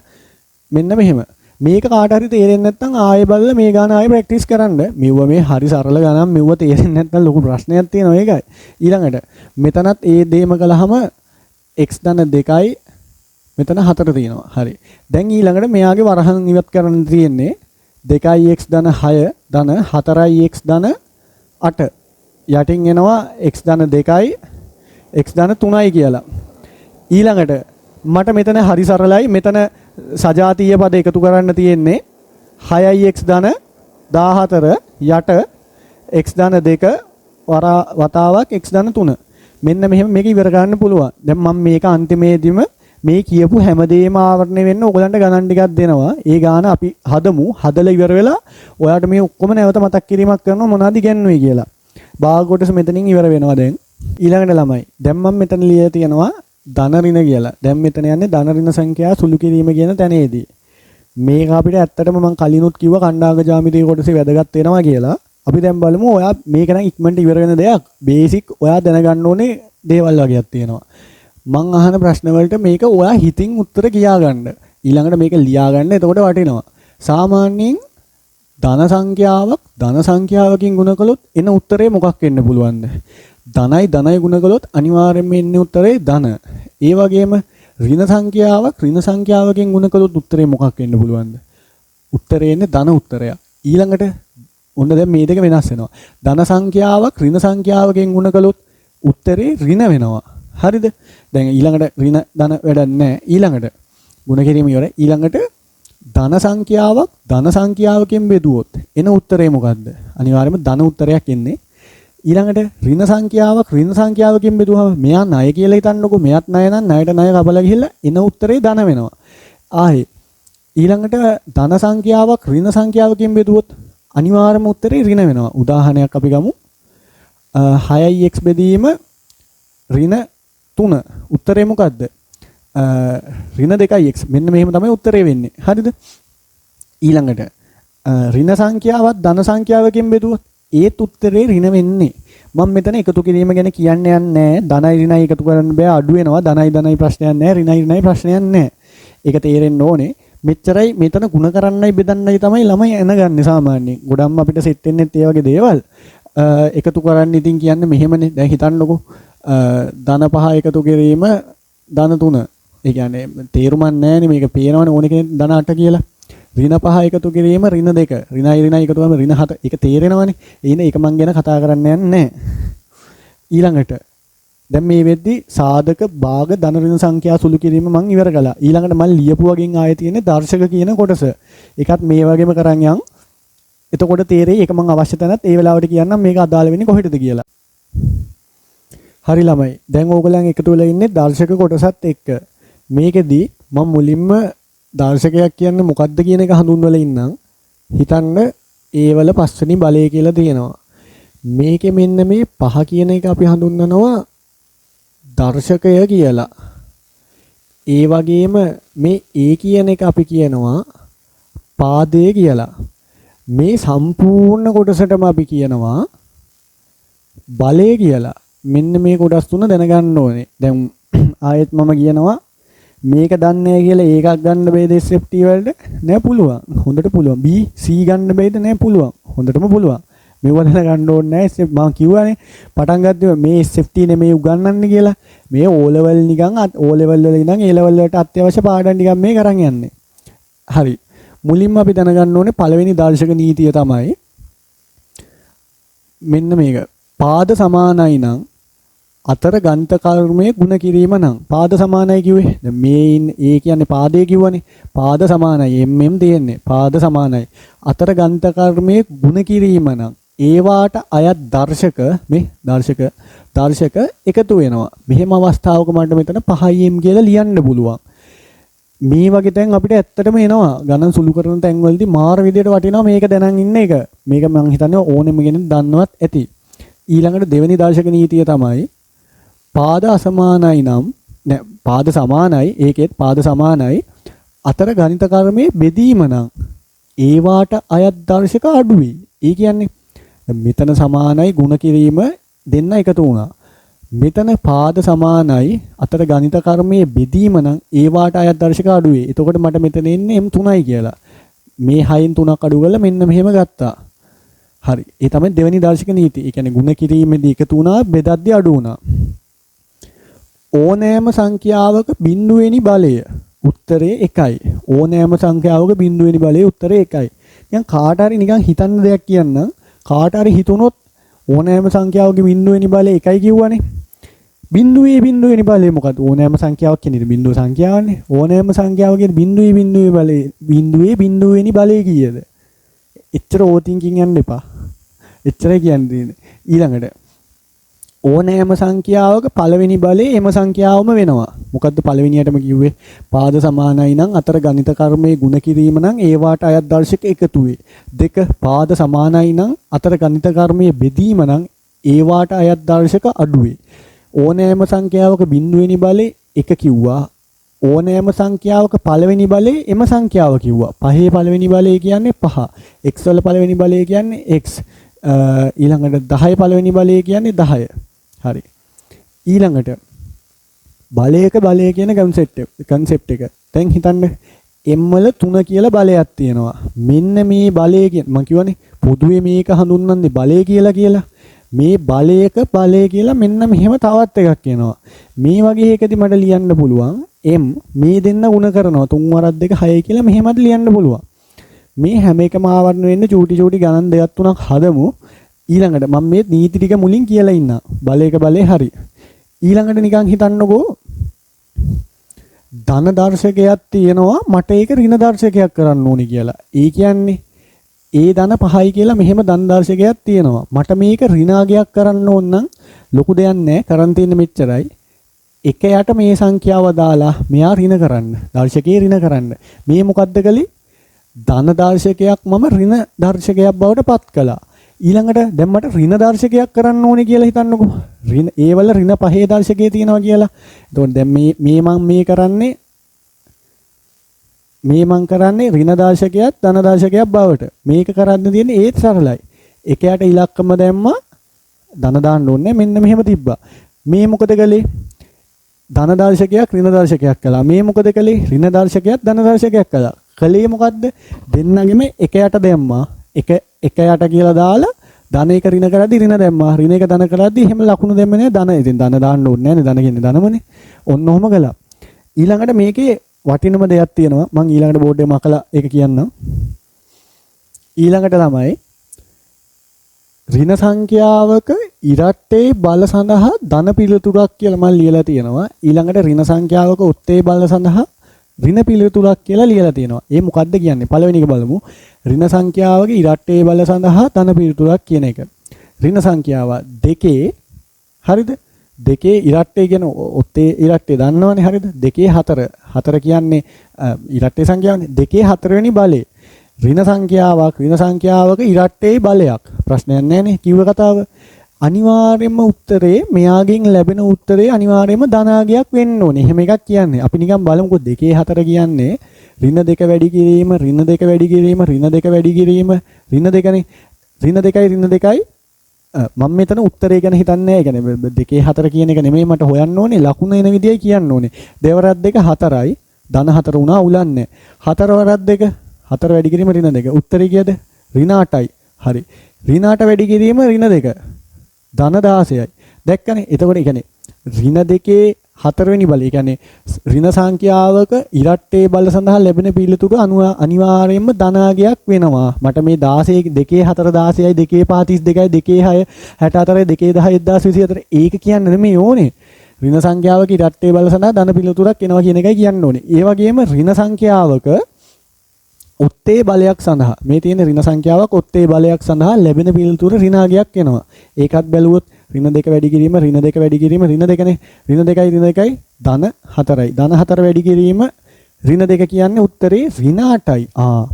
මෙන්න මෙහෙම. මේක කාට හරි තේරෙන්නේ නැත්නම් ආයෙ බලලා මේ ගාන ආයෙ ප්‍රැක්ටිස් කරන්න. මෙව්ව මේ හරි සරල ගණන් මෙව්ව තේරෙන්නේ නැත්නම් ලොකු ප්‍රශ්නයක් තියෙනවා ඒකයි. ඊළඟට මෙතනත් ඒ දේම කළාම x ධන 2යි මෙතන 4 තියෙනවා. හරි. දැන් ඊළඟට මෙයාගේ වරහන් ඉවත් කරන්න තියෙන්නේ 2යි x ධන 6 ධන 4යි x ධන 8. යටින් එනවා x ධන 2යි x ධන 3යි කියලා. ඊළඟට මට මෙතන හරි සරලයි. මෙතන සජාතීය පද එකතු කරන්න තියෙන්නේ 6යි x ධන 14 යට x ධන 2 වතාවක් x ධන 3. මෙන්න මෙහෙම මේක ඉවර කරන්න පුළුවන්. දැන් මම මේක අන්තිමේදීම මේ කියපු හැමදේම ආවරණය වෙන්න ඔයගලන්ට ගණන් ටිකක් දෙනවා. ඒ ගාන අපි හදමු. හදලා ඉවර වෙලා ඔයාලට මේ ඔක්කොම නැවත මතක් කිරීමක් කරනවා මොනවද ඉගෙනුවේ කියලා. භාග කොටස මෙතනින් ඉවර වෙනවා දැන්. ඊළඟට ළමයි. දැන් මම මෙතන ලියලා තියෙනවා ධන ඍණ කියලා. දැන් මෙතන යන්නේ ධන ඍණ සංඛ්‍යා සුළු කිරීම කියන තැනේදී. මේක අපිට ඇත්තටම මම කලිනුත් කිව්වා කණ්ඩාංග ජ්‍යාමිතිය කොටසේ වැදගත් වෙනවා කියලා. අපි දැන් බලමු ඔයා මේක නම් ඉක්මනට ඉවර වෙන දෙයක්. බේසික් ඔයා දැනගන්න ඕනේ දේවල් වගේක් තියෙනවා. මං අහන ප්‍රශ්න වලට මේක ඔයා හිතින් උත්තර කියා ගන්න. ඊළඟට මේක ලියා ගන්න. එතකොට වටිනවා. සාමාන්‍යයෙන් ධන සංඛ්‍යාවකින් ගුණ කළොත් එන උත්තරේ මොකක් වෙන්න පුළුවන්ද? ධනයි ගුණ කළොත් අනිවාර්යයෙන්ම එන්නේ උත්තරේ ධන. ඒ වගේම ඍණ සංඛ්‍යාවකින් ගුණ කළොත් උත්තරේ මොකක් වෙන්න පුළුවන්ද? උත්තරේ එන්නේ ධන උත්තරයක්. ඊළඟට ඔන්න දැන් මේ දෙක වෙනස් වෙනවා. ධන සංඛ්‍යාවක් ඍණ සංඛ්‍යාවකින් ගුණ කළොත් උත්තරේ ඍණ වෙනවා. හරිද? දැන් ඊළඟට ඍණ ධන වැඩක් නැහැ. ඊළඟට ගුණ කිරීම ඉවරයි. ඊළඟට ධන සංඛ්‍යාවකින් බෙදුවොත් එන උත්තරේ මොකද්ද? අනිවාර්යයෙන්ම ධන උත්තරයක් එන්නේ. ඊළඟට ඍණ සංඛ්‍යාවකින් බෙදුවම මෙයා ණය කියලා හිතන්නකෝ. මෙයාත් ණය නම් ණයට ණය කපලා ගිහිල්ලා එන උත්තරේ ධන වෙනවා. ආයේ ඊළඟට ධන සංඛ්‍යාවක් ඍණ සංඛ්‍යාවකින් බෙදුවොත් අනිවාර්යම උත්තරේ ඍණ වෙනවා. උදාහරණයක් අපි ගමු. 6x බෙදීම ඍණ 3. උත්තරේ මොකද්ද? ඍණ 2x. මෙන්න මෙහෙම තමයි උත්තරේ වෙන්නේ. හරිද? ඊළඟට ඍණ සංඛ්‍යාවත් ධන සංඛ්‍යාවකින් බෙදුවොත් ඒත් උත්තරේ ඍණ වෙන්නේ. මම මෙතන එකතු කිරීම ගැන කියන්න යන්නේ නැහැ. ධනයි ඍණයි එකතු කරන්න බෑ, අඩු වෙනවා. ධනයි ප්‍රශ්නයක් නැහැ, ඍණයි ප්‍රශ්නයක් නැහැ. ඒක තේරෙන්න ඕනේ. මෙච්චරයි මෙතන ಗುಣ කරන්නයි බෙදන්නයි තමයි ළමයි එනගන්නේ සාමාන්‍යයෙන්. ගොඩක්ම අපිට සෙට් වෙන්නේ ඒ වගේ දේවල්. එකතු කරන්න ඉතින් කියන්නේ මෙහෙමනේ. දැන් හිතන්නකෝ ධන 5 එකතු කිරීම ධන 3. ඒ කියන්නේ තේරුමක් නැහැනේ මේක පේනවනේ ඕනේ කෙනෙක් ධන 8 කියලා. ඍණ 5 එකතු කිරීම ඍණ 2. ඍණයි එකතු කරාම ඍණ 7. ඒක තේරෙනවනේ. ඒක මං ගැන කතා කරන්න යන්නේ නැහැ. ඊළඟට දැන් මේ වෙද්දි සාධක භාග ධන ඍණ සංඛ්‍යා සුළු කිරීම මං ඉවර කළා. ඊළඟට මම ලියපු වගේන් ආයේ තියෙන්නේ දර්ශක කියන කොටස. ඒකත් මේ වගේම කරන් යන්. එතකොට තේරෙයි ඒක මං අවශ්‍ය තැනත් ඒ වෙලාවට කියන්නම් මේක අදාළ වෙන්නේ කොහෙටද කියලා. හරි ළමයි. දැන් ඕගොල්ලන් එකතු වෙලා ඉන්නේ දර්ශක කොටසත් එක්ක. මේකෙදි මම මුලින්ම දර්ශකයක් කියන්නේ මොකක්ද කියන එක හඳුන්වලා ඉන්නම්. හිතන්න ඒවල පස්වෙනි බලය කියලා තියෙනවා. මේකේ මෙන්න මේ 5 කියන එක අපි හඳුන්වනවා දර්ශකය කියලා. ඒ වගේම මේ A කියන එක අපි කියනවා පාදය කියලා. මේ සම්පූර්ණ කොටසටම අපි කියනවා බලය කියලා. මෙන්න මේ කොටස් තුන දැනගන්න ඕනේ. දැන් ආයෙත් මම කියනවා මේක දන්නේ නැහැ කියලා ඒකක් ගන්න බෑද SFT වලට? නෑ පුළුවන්. හොඳට පුළුවන්. B C ගන්න බෑද? නෑ පුළුවන්. හොඳටම පුළුවන්. මේව දැනගන්න ඕනේ නැහැ. මම කිව්වනේ පටන් ගත්තේ මේ SFT නෙමෙයි උගන්වන්නේ කියලා. මේ O level නිකන් O level වල ඉඳන් A level වලට අත්‍යවශ්‍ය පාඩම් ටිකක් මේ කරන් යන්නේ. හරි. මුලින්ම අපි දැනගන්න ඕනේ පළවෙනි දර්ශක නීතිය තමයි මෙන්න මේක. පාද සමානයි නම් අතර ගණිත කර්මයේ ಗುಣ කිරීම නම් පාද සමානයි කිව්වේ. දැන් මේ ඒ කියන්නේ පාදේ කිව්වනේ. පාද සමානයි mm තියෙන්නේ. පාද සමානයි. අතර ගණිත කර්මයේ ಗುಣ කිරීම නම් ඒවාට අයත් දර්ශක මේ දර්ශක එකතු වෙනවා. මෙහෙම අවස්ථාවක මට මෙතන 5m කියලා ලියන්න පුළුවන්. මේ වගේ තැන් අපිට ඇත්තටම එනවා. ගණන් සුළු කරන තැන් වලදී මාර විදියට වටිනවා මේක දැනන් ඉන්න එක. මේක මම හිතන්නේ ඕනෙම කෙනෙක් දන්නවත් ඇති. ඊළඟට දෙවෙනි දර්ශක නීතිය තමයි පාද අසමානයි නම් නෑ පාද සමානයි. ඒකෙත් පාද සමානයි. අතර ගණිත කර්මයේ බෙදීම නම් ඒවාට අයත් දර්ශක අඩු වෙයි. ඒ කියන්නේ මෙතන සමානයි ಗುಣ කිරීම දෙන්න එකතු වුණා. මෙතන පාද සමානයි අතර ගණිත කර්මයේ බෙදීම නම් ඒවාට අයත් දර්ශක අඩු වෙයි. එතකොට මට මෙතන එන්නේ m3යි කියලා. මේ 6න් 3ක් අඩු කරලා මෙන්න මෙහෙම ගත්තා. හරි. ඒ තමයි දෙවෙනි දර්ශක නීතිය. ඒ කියන්නේ ಗುಣ කිරීමේදී එකතු වුණා බෙදද්දී අඩු වුණා. ඕනෑම සංඛ්‍යාවක බිඳුවෙනි බලය උත්තරේ 1යි. ඕනෑම සංඛ්‍යාවක බිඳුවෙනි බලය උත්තරේ 1යි. නිකන් කාට හරි නිකන් හිතන්න දෙයක් කියන්න. කාට හරි හිතුනොත් ඕනෑම සංඛ්‍යාවක බිඳුවෙනි බලය 1යි කිව්වනේ. බිඳුවෙනි බලය මොකද්ද? ඕනෑම සංඛ්‍යාවක් කියන්නේ බිඳුව සංඛ්‍යාවනේ. ඕනෑම සංඛ්‍යාවක බිඳුවෙනි බලය කීයද? එච්චර ඕතින්කින් යන්න එපා. එච්චරයි කියන්නේ. ඊළඟට ඕනෑම සංඛ්‍යාවක පළවෙනි බලේ එම සංඛ්‍යාවම වෙනවා. මොකද්ද පළවෙනියටම කිව්වේ? පාද සමානයි නම් අතර ගණිත කර්මයේ ಗುಣ කිරීම නම් ඒවාට අයත් දර්ශක එකතු වේ. 2 පාද සමානයි නම් අතර ගණිත කර්මයේ බෙදීම නම් ඒවාට අයත් දර්ශක අඩු වේ. ඕනෑම සංඛ්‍යාවක බිඳුවෙනි බලේ 1 කිව්වා. ඕනෑම සංඛ්‍යාවක පළවෙනි බලය එම සංඛ්‍යාව කිව්වා. 5 පළවෙනි බලය කියන්නේ 5. x වල පළවෙනි බලය කියන්නේ x. ඊළඟට 10 පළවෙනි බලය කියන්නේ 10. හරි. ඊළඟට බලය කියන concept එක. දැන් හිතන්න m වල 3 කියලා බලයක් තියෙනවා. මෙන්න මේ බලය මම කියවනේ පොදුවේ මේක හඳුන්වන්නේ බලය කියලා. මේ බලයක බලය කියලා මෙන්න මෙහෙම තවත් එකක් කියනවා. මේ වගේ එකදී මට ලියන්න පුළුවන් m මේ දෙන්න ಗುಣ කරනවා 3 වරක් 2 6 කියලා මෙහෙමද ලියන්න පුළුවන්. මේ හැම එකම ආවරණ වෙන්න චූටි ගණන් දෙකක් තුනක් හදමු. ඊළඟට මම මේ නීති ටික මුලින් කියලා ඉන්නා. බලයක බලය හරි. ඊළඟට නිකන් හිතන්නකෝ ධන දර්ශකයක් තියෙනවා මට ඒක ඍණ දර්ශකයක් කරන්න ඕනි කියලා. ඒ කියන්නේ ඒ ධන 5යි කියලා මෙහෙම ධන දර්ශකයක් තියෙනවා. මට මේක ඍණාගයක් කරන්න ඕන නම් ලොකු දෙයක් නැහැ. කරන් තියෙන්නේ මෙච්චරයි. එක යට මේ සංඛ්‍යාව දාලා මෙයා ඍණ කරන්න. දර්ශකේ ඍණ කරන්න. මේ මොකද්ද කලේ? ධන දර්ශකයක් මම ඍණ දර්ශකයක් බවට පත් කළා. ඊළඟට දැන් මට ඍණ දර්ශකයක් කරන්න ඕනේ කියලා හිතන්නකෝ. ඍණ ඒ වල ඍණ 5 දර්ශකයේ තියෙනවා කියලා. එතකොට දැන් මේ මම කරන්නේ ඍණ දර්ශකයක් ධන දර්ශකයක් බවට. මේක කරන්න තියෙන්නේ ඒත් සරලයි. එකයට ඉලක්කම දැම්මා ධන දාන්න ඕනේ මෙන්න මෙහෙම තිබ්බා. මේ මොකද කළේ? ධන දර්ශකයක් ඍණ දර්ශකයක් කළා. මේ මොකද කළේ? ඍණ දර්ශකයක් ධන දර්ශකයක් කළා. කලේ මොකද්ද? දෙන්නගෙම එකයට දැම්මා. එක යට කියලා දාලා ධන එක ඍණ කරද්දි ඍණ දැම්මා. ඍණ එක ධන කරද්දි එහෙම ලකුණු දෙන්නේ නැහැ. ධන ඉතින් ධන දාන්න ඕනේ නැහැ නේ. ධන කියන්නේ ධනමනේ. ඔන්න ඔහම කළා. ඊළඟට මේකේ වටිනම දෙයක් තියෙනවා. මම ඊළඟට බෝඩ් එකේ මකලා ඒක කියන්නම්. ඊළඟට ළමයි ඍණ සංඛ්‍යාවක ඉරට්ටේ බල සඳහා ධන පිළිතුරක් කියලා මම ලියලා තියෙනවා. ඊළඟට ඍණ සංඛ්‍යාවක උත්තේ බල සඳහා ඍණ පිළිතුරක් කියලා ලියලා තියෙනවා. ඒ මොකද්ද කියන්නේ? පළවෙනි එක බලමු. ඍණ සංඛ්‍යාවක ඉරට්ටේ බල සඳහා ධන පිළිතුරක් කියන එක. ඍණ සංඛ්‍යාව දෙකේ හරිද? දෙකේ ඉරට්ටේ කියන ඔත්තේ ඉරට්ටේ දන්නවනේ හරිද? දෙකේ 4. 4 කියන්නේ ඉරට්ටේ සංඛ්‍යාවනේ. දෙකේ 4 වෙනි බලය. ඍණ සංඛ්‍යාවක ඉරට්ටේ බලයක්. ප්‍රශ්නයක් නැහැනේ කිව්ව කතාව. අනිවාර්යයෙන්ම උත්තරේ මෙයාගෙන් ලැබෙන උත්තරේ අනිවාර්යයෙන්ම ධනාගයක් වෙන්න ඕනේ. එහෙම එකක් කියන්නේ. අපි නිකන් බලමුකෝ දෙකේ 4 කියන්නේ ඍණ 2 වැඩි කිරීම ඍණ 2 වැඩි කිරීම ඍණ 2 වැඩි කිරීම ඍණ 2නේ. ඍණ 2යි මම මෙතන උත්තරේ ගැන හිතන්නේ නැහැ. ඒ කියන්නේ දෙකේ 4 කියන එක නෙමෙයි මට හොයන්න ඕනේ. ලකුණ එන විදියයි කියන්න ඕනේ. දෙවරක් 2 4යි. ධන 4 වුණා උලන්නේ. 4 වරක් 2 4 වැඩි කිරීම ඍණ 2. උත්තරේ කීයද? ඍණ 8යි. හරි. ඍණ 8 වැඩි කිරීම ඍණ 2. ධන 16යි. දැක්කනේ? එතකොට ඒ කියන්නේ ඍණ 2 4වෙනි බලය. ඒ කියන්නේ ඍණ සංඛ්‍යාවක ඉරට්ටේ බල සඳහා ලැබෙන පිළිතුරු අනිවාර්යයෙන්ම ධනාගයක් වෙනවා. මට මේ 16 2 4 16යි 2 5 32යි 2 6 64යි 2 10 1024 ඒක කියන්න නෙමෙයි ඕනේ. ඍණ සංඛ්‍යාවක ඉරට්ටේ බල සඳහා ධන පිළිතුරක් එනවා කියන එකයි කියන්න ඕනේ. ඒ වගේම ඍණ සංඛ්‍යාවක ඔත්තේ බලයක් සඳහා මේ තියෙන ඍණ සංඛ්‍යාවක් ඔත්තේ බලයක් සඳහා ලැබෙන පිළිතුර ඍණාගයක් එනවා. ඒකත් බැලුවොත් ඍණ 2 වැඩි කිරීම ඍණ 2 වැඩි කිරීම ඍණ 2නේ. ඍණ 2යි ධන 4යි. ධන 4 වැඩි කිරීම ඍණ 2 කියන්නේ උත්තරේ ඍණ 8යි.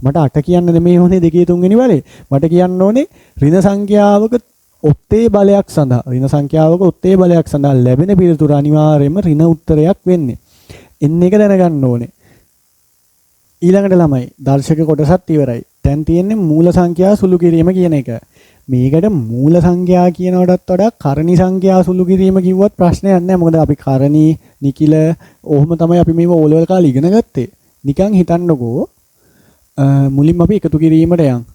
මට 8 කියන්න නෙමෙයි ඕනේ දෙකේ තුන්වෙනි බලේ. මට කියන්න ඕනේ ඍණ සංඛ්‍යාවක ඔත්තේ බලයක් සඳහා ලැබෙන පිළිතුර අනිවාර්යයෙන්ම ඍණ උත්තරයක් වෙන්නේ. එන්න එක දැනගන්න ඕනේ. ඊළඟට ළමයි දර්ශක කොටසත් ඉවරයි. දැන් තියෙන්නේ මූල සංඛ්‍යා සුළු කිරීම කියන එක. මේකට මූල සංඛ්‍යා කියනකටත් වඩා කරණී සංඛ්‍යා සුළු කිරීම කිව්වත් ප්‍රශ්නයක් නැහැ. මොකද අපි කරණී, නිකිල ඔහොම තමයි අපි මේව ඕ ලෙවල් කාලේ ඉගෙන ගත්තේ. නිකන් හිතන්නකෝ මුලින්ම අපි එකතු කිරීමට යන්.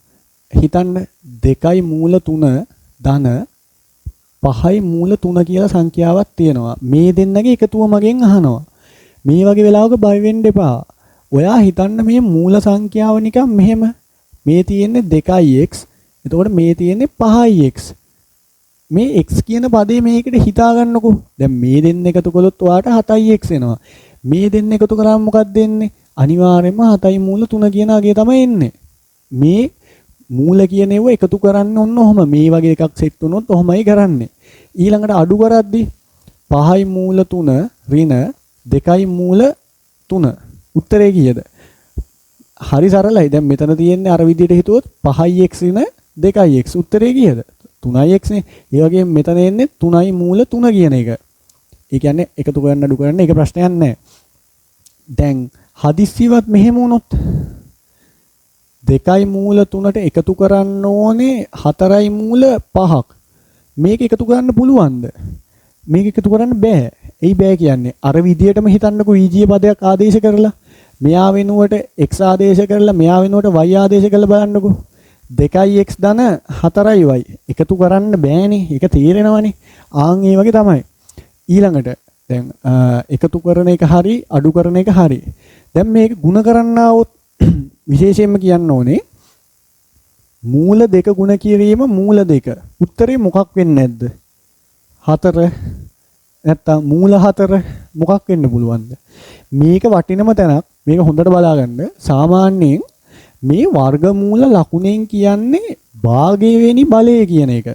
හිතන්න 2යි මූල 3 ධන 5යි මූල 3 කියලා සංඛ්‍යාවක් තියෙනවා. මේ දෙන්නගේ එකතුව මගෙන් අහනවා. මේ වගේ වෙලාවක බය වෙන්න එපා. ඔයා හිතන්න මේ මූල සංඛ්‍යාව නිකන් මෙහෙම මේ තියෙන්නේ 2x එතකොට මේ තියෙන්නේ 5x මේ x කියන පදේ මේකට හිතා ගන්නකො දැන් මේ දෙන්න එකතු කළොත් ඔයාට 7x එනවා මේ දෙන්න එකතු කරාම මොකක්ද එන්නේ අනිවාර්යයෙන්ම 7යි මූල 3 කියන අගය තමයි එන්නේ මේ මූල කියන ඒවා එකතු කරන්න ඕන ඔහම මේ වගේ එකක් සෙට් වුණොත් ඔහමයි කරන්නේ ඊළඟට අඩු කරද්දි 5යි මූල 3 ඍණ 2යි මූල 3 උත්තරේ කීයද? හරි සරලයි. දැන් මෙතන තියෙන්නේ අර විදිහට හිතුවොත් 5x ඍණ 2x. උත්තරේ කීයද? 3x නේ. ඒ වගේම මෙතන එන්නේ 3යි මූල 3 කියන එක. ඒ කියන්නේ එකතු කරන්න අඩු කරන්න ඒක ප්‍රශ්නයක් නැහැ. දැන් හදිස්සියවත් මෙහෙම වුණොත් 2යි මූල 3ට එකතු කරන්න ඕනේ 4යි මූල 5ක්. මේක එකතු කරන්න පුළුවන්ද? මේක එකතු කරන්න බෑ. එයි බෑ කියන්නේ අර විදියටම හිතන්නකෝ ඊජීය පදයක් ආදේශ කරලා මෙයා වෙනුවට x ආදේශ කරලා මෙයා වෙනුවට y ආදේශ කරලා බලන්නකෝ. 2x ධන 4y එකතු කරන්න බෑනේ. ඒක තේරෙනවනේ. ආන් ඒ වගේ තමයි. ඊළඟට දැන් එකතු කරන එක හරි අඩු කරන එක හරි. දැන් මේක ಗುಣ කරන්න આવොත් විශේෂයෙන්ම කියන්න ඕනේ මූල දෙක ಗುಣ කිරීම මූල දෙක. උත්තරේ මොකක් වෙන්නේ නැද්ද? 4 නැත්තම් මූල 4 මොකක් වෙන්න පුළුවන්ද? මේක වටිනම තැනක්. මේක හොඳට බලාගන්න. සාමාන්‍යයෙන් මේ වර්ගමූල ලකුණෙන් කියන්නේ භාගයවෙනි බලය කියන එක.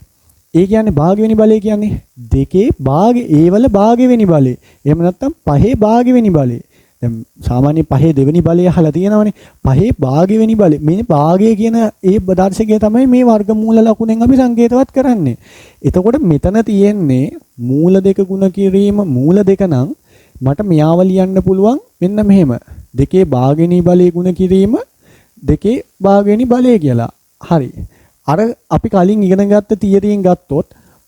ඒ කියන්නේ භාගයවෙනි බලය කියන්නේ දෙකේ භාගය ඒවල භාගයවෙනි බලය. එහෙම නැත්නම් පහේ භාගයවෙනි බලය. දැන් සාමාන්‍ය පහේ දෙවෙනි බලය අහලා තියෙනවනේ. පහේ භාගයවෙනි බලය. මේ භාගය කියන ඒ දර්ශකය තමයි මේ වර්ගමූල ලකුණෙන් අපි සංකේතවත් කරන්නේ. එතකොට මෙතන තියෙන්නේ මූල දෙක ගුණ කිරීම මූල දෙක නම් මට මෙයාව ලියන්න පුළුවන් මෙන්න මෙහෙම. දෙකේ භාගයවෙනි බලය ගුණ කිරීම දෙකේ භාගයවෙනි බලය කියලා. හරි. අර අපි කලින් ඉගෙන ගත්ත තියරියෙන් ගත්තොත්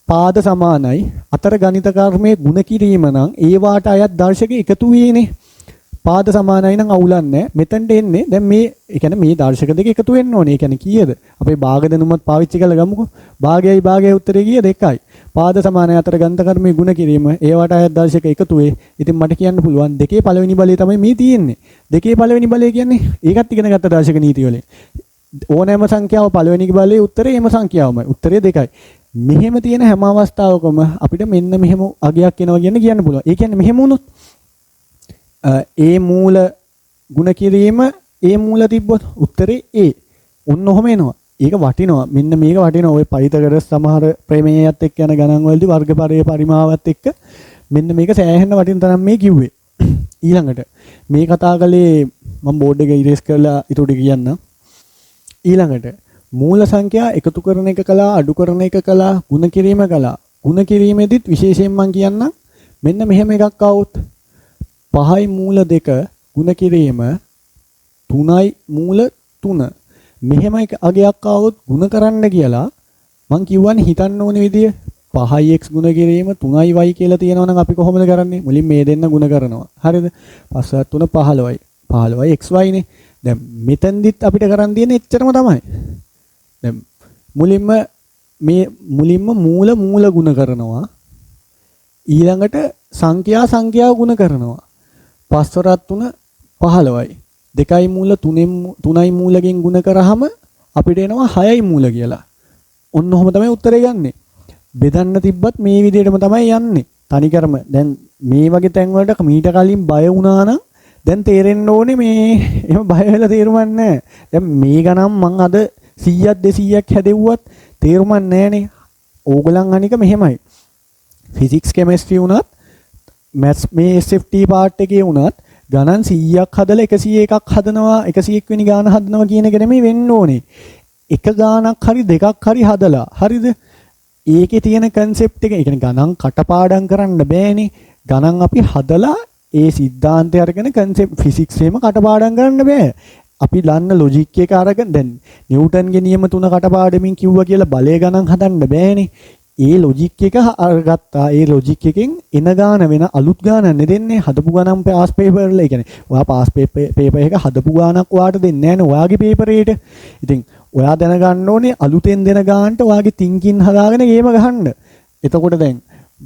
පාද සමානයි අතර ගණිත කර්මයේ ගුණ කිරීම නම් ඒ වාට අයත් දර්ශක එකතු වේනේ. පාද සමානයි නම් අවුලක් නැහැ. මෙතනට එන්නේ දැන් මේ ඒ කියන්නේ මේ දර්ශක දෙක එකතු වෙන්න ඕනේ. ඒ කියන්නේ කීයද? අපේ භාග දෙනුමත් පාවිච්චි කරලා ගමුකෝ. භාගයයි භාගයයි උත්තරේ කීයද? 1යි. පාද සමානයි අතර ගණිත කර්මයේ ගුණ කිරීම ඒ වාට අයත් දර්ශක එකතු වේ. ඉතින් මට කියන්න පුළුවන් දෙකේ පළවෙනි බලය තමයි මේ තියෙන්නේ. දෙකේ පළවෙනි බලය කියන්නේ ඒකත් ඉගෙන ගත්ත දර්ශක නීති වලින්. ඕනෑම සංඛ්‍යාව පළවෙනි බලයේ උත්තරේ එම සංඛ්‍යාවමයි. උත්තරේ 2යි. මෙහෙම තියෙන හැම අවස්ථාවකම අපිට මෙන්න මෙහෙම අගයක් එනවා කියන්න පුළුවන්. ඒ කියන්නේ මෙහෙම වුණොත් ඒ මූල ಗುಣ කිරීම ඒ මූල තිබ්බොත් උත්තරේ ඒ. ඔන්න ඔහම එනවා. ඒක වටිනවා. මෙන්න මේක වටිනවා. ඔය පයිතගරස් සමහර ප්‍රමේයයත් එක්ක යන ගණන් වලදී වර්ගපරයේ පරිමාවත් එක්ක මෙන්න මේක සෑහෙන වටින තරම් මේ කිව්වේ. ඊළඟට මේ කතා කළේ මම බෝඩ් එක ඉරේස් කරලා ඊට උඩ කියන්නම්. ඊළඟට මූල සංඛ්‍යා එකතු කරන එක කළා අඩු කරන එක කළා ಗುಣ කිරීම කළා. ಗುಣ කිරීමෙදිත් විශේෂයෙන් මම කියන්නම් මෙන්න මෙහෙම එකක් આવුත් 5යි මූල 2 ಗುಣ කිරීම 3යි මූල 3 මෙහෙම එක අගයක් આવොත් ಗುಣ කරන්න කියලා මම කියවන්නේ හිතන්න ඕනේ විදිය 5x ಗುಣ කිරීම 3y කියලා තියෙනවා නම් අපි කොහොමද කරන්නේ? මුලින් මේ දෙන්න ಗುಣ කරනවා. හරිද? 5 3 15යි. 15යි xy නේ. දැන් මෙතෙන්දිත් අපිට කරන් තියෙන්නේ එච්චරම තමයි. දැන් මුලින්ම මූල ගුණ කරනවා. ඊළඟට සංඛ්‍යා ගුණ කරනවා. 5 වරක් 3 15යි. 2යි මූල 3යි මූලකින් ගුණ කරාම අපිට එනවා 6යි මූල කියලා. ඔන්න ඔහොම තමයි උත්තරේ ගන්නෙ. බෙදන්න තිබ්බත් මේ විදිහටම තමයි යන්නේ. තනිකරම දැන් මේ වගේ තැන් වලට මීට කලින් බය වුණා නම් දැන් තේරෙන්න ඕනේ මේ එහෙම බය වෙලා තේරුමක් නැහැ. දැන් මේ ගණන් මං අද 100ක් 200ක් හැදෙව්වත් තේරුමක් නැහනේ. ඕගලන් අනික මෙහෙමයි. ෆිසික්ස් කෙමිස්ට්‍රි වුණත් මැත්ස් මේ SFT පාර්ට් එකේ වුණත් ගණන් 100ක් හදලා 101ක් හදනවා 101 වෙනි ගාන හදනවා කියන එක නෙමෙයි වෙන්න ඕනේ. එක ගානක් හරි දෙකක් හරි හදලා හරිද? ඒකේ තියෙන concept එක ඒ කියන්නේ ගණන් කටපාඩම් කරන්න බෑනේ. ගණන් අපි හදලා ඒ સિદ્ધාන්තය අරගෙන concept physics එකම කටපාඩම් කරන්න බෑ. අපි දන්න logic එක අරගෙන දැන් නිව්ටන්ගේ නියම තුන කටපාඩමින් කිව්වා කියලා බලය ගණන් හදන්න බෑනේ. ඒ logic එක අරගත්තා. ඒ logic එකෙන් එන ගාන වෙන අලුත් ගානක් නෙදෙන්නේ. හදපු ගණන් pass paper වල. ඒ කියන්නේ ඔයා pass paper එක හදපු ගානක් ඔයාට දෙන්නේ නැහනේ ඔයාගේ paper එකට. ඉතින් ඔයා දැනගන්න ඕනේ අලුතෙන් දෙන ගානට ඔයාගේ thinking හදාගෙන ගේම ගහන්න. එතකොට දැන්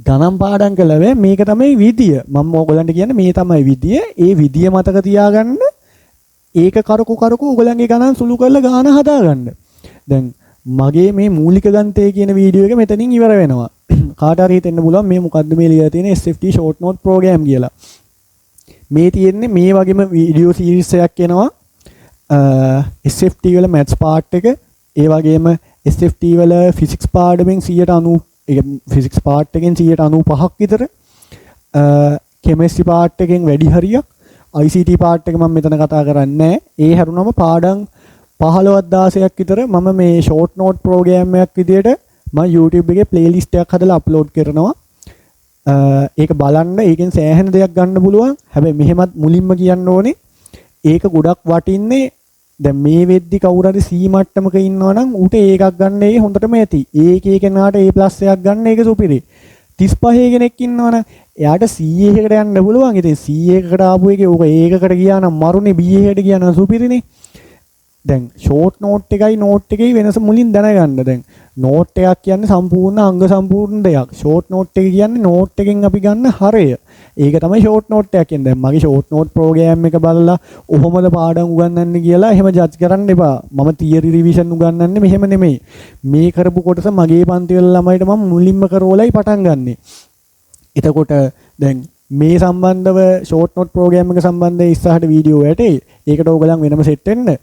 ගණන් පාඩම් කළා මේක තමයි විදිය. මම ඕගලන්ට කියන්නේ මේ තමයි විදිය. ඒ විදිය මතක තියාගන්න ඒක කරකු ඕගලන්ගේ ගණන් සුළු කරලා ගාන හදාගන්න. දැන් මගේ මේ මූලික ගණිතය කියන වීඩියෝ එක මෙතනින් ඉවර වෙනවා. කාට හරි හිතෙන්න පුළුවන් මේ මොකද්ද මේ ලියලා තියෙන SFT short note program කියලා. මේ තියෙන්නේ මේ වගේම වීඩියෝ සීරීස් එකක් එනවා. SFT වල maths part එක, ඒ වගේම SFT වල physics පාඩමෙන් 90 ඒ ෆිසික්ස් පාර්ට් එකෙන් 95ක් විතර කෙමිස්ට්‍රි පාර්ට් එකෙන් වැඩි හරියක් ICT පාර්ට් එක මම මෙතන කතා කරන්නේ නැහැ. ඒ හැරුණම පාඩම් 15ක් 16ක් විතර මම මේ ෂෝට් නෝට් ප්‍රෝග්‍රෑම් එකක් විදියට මම YouTube එකේ ප්ලේලිස්ට් එකක් හදලා අප්ලෝඩ් කරනවා. ඒක බලන්න ඒකෙන් සෑහෙන දෙයක් ගන්න පුළුවන්. හැබැයි මෙහෙමත් මුලින්ම කියන්න ඕනේ ඒක ගොඩක් වටින්නේ දැන් මේ වෙද්දි කවුරු හරි C මට්ටමක ඉන්නවා නම් ඌට ඒකක් ගන්න ඒ හොඳටම ඇති. ඒකේ කෙනාට A+ එකක් ගන්න ඒක සුපිරි. 35 කෙනෙක් ඉන්නවනම් එයාට CA එකකට යන්න පුළුවන්. ඉතින් CA එකකට ආපු එකේ ඌක ඒකකට ගියා නම් මරුනේ BA එකට ගියා නම් සුපිරිනේ. දැන් ෂෝට් නෝට් එකයි නෝට් එකේ වෙනස මුලින් දැනගන්න. දැන් නෝට් එකක් කියන්නේ සම්පූර්ණ අංග සම්පූර්ණ දෙයක්. ෂෝට් නෝට් එක කියන්නේ නෝට් එකෙන් අපි ගන්න හරය. ඒක තමයි ෂෝට් නෝට් එකක් කියන්නේ. දැන් මගේ ෂෝට් නෝට් ප්‍රෝග්‍රෑම් එක බලලා ඔහොමද පාඩම් උගන්වන්නේ කියලා එහෙම ජජ් කරන්න එපා. මම තියරි රිවිෂන් උගන්වන්නේ මෙහෙම නෙමෙයි. මේ කරපු කොටස මගේ පන්ති වල ළමයිට මම මුලින්ම කරවලයි පටන් ගන්නෙ. එතකොට දැන් මේ සම්බන්ධව ෂෝට් නෝට් ප්‍රෝග්‍රෑම් එක සම්බන්ධව ඉස්සරහට වීඩියෝ ඇටේ. ඒකට ඕගලන් වෙනම සෙට් වෙන්න.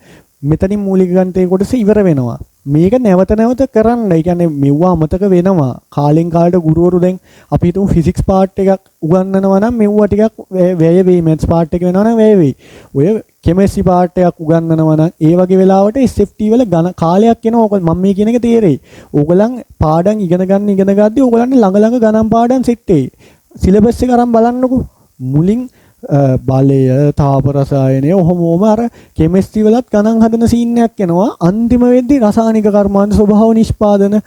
මෙතනින් මූලික ගණිතයේ කොටස ඉවර වෙනවා. මේක නැවත නැවත කරන්න. ඒ කියන්නේ මෙව්වා අමතක වෙනවා. කාලෙන් කාලට ගුරුවරු දැන් අපි හිතමු ෆිසික්ස් පාර්ට් එකක් උගන්වනවා නම් මෙව්වා ටිකක් වැය වෙයි. මැත්ස් පාර්ට් එක වෙනවා නම් වැය වෙයි. ඔය කෙමිස්ට්‍රි පාර්ට් එකක් උගන්වනවා නම් ඒ වගේ වෙලාවට SFT වල ඝන කාලයක් එනවා. ඕක මම මේ කියන එක තේරෙයි. ඕගලන් පාඩම් ඉගෙන ගද්දී ඕගලන්ට ළඟ ළඟ ගණන් පාඩම් සෙට් වෙයි. සිලබස් එක අරන් බලන්නකෝ. මුලින් බලය තාප රසායනය ඔහොමම අර කෙමිස්ට්‍රි වලත් ගණන් හදන සීන් එකක් එනවා. අන්තිම වෙද්දී රසායනික කර්මාන්ත ස්වභාව නිෂ්පාදන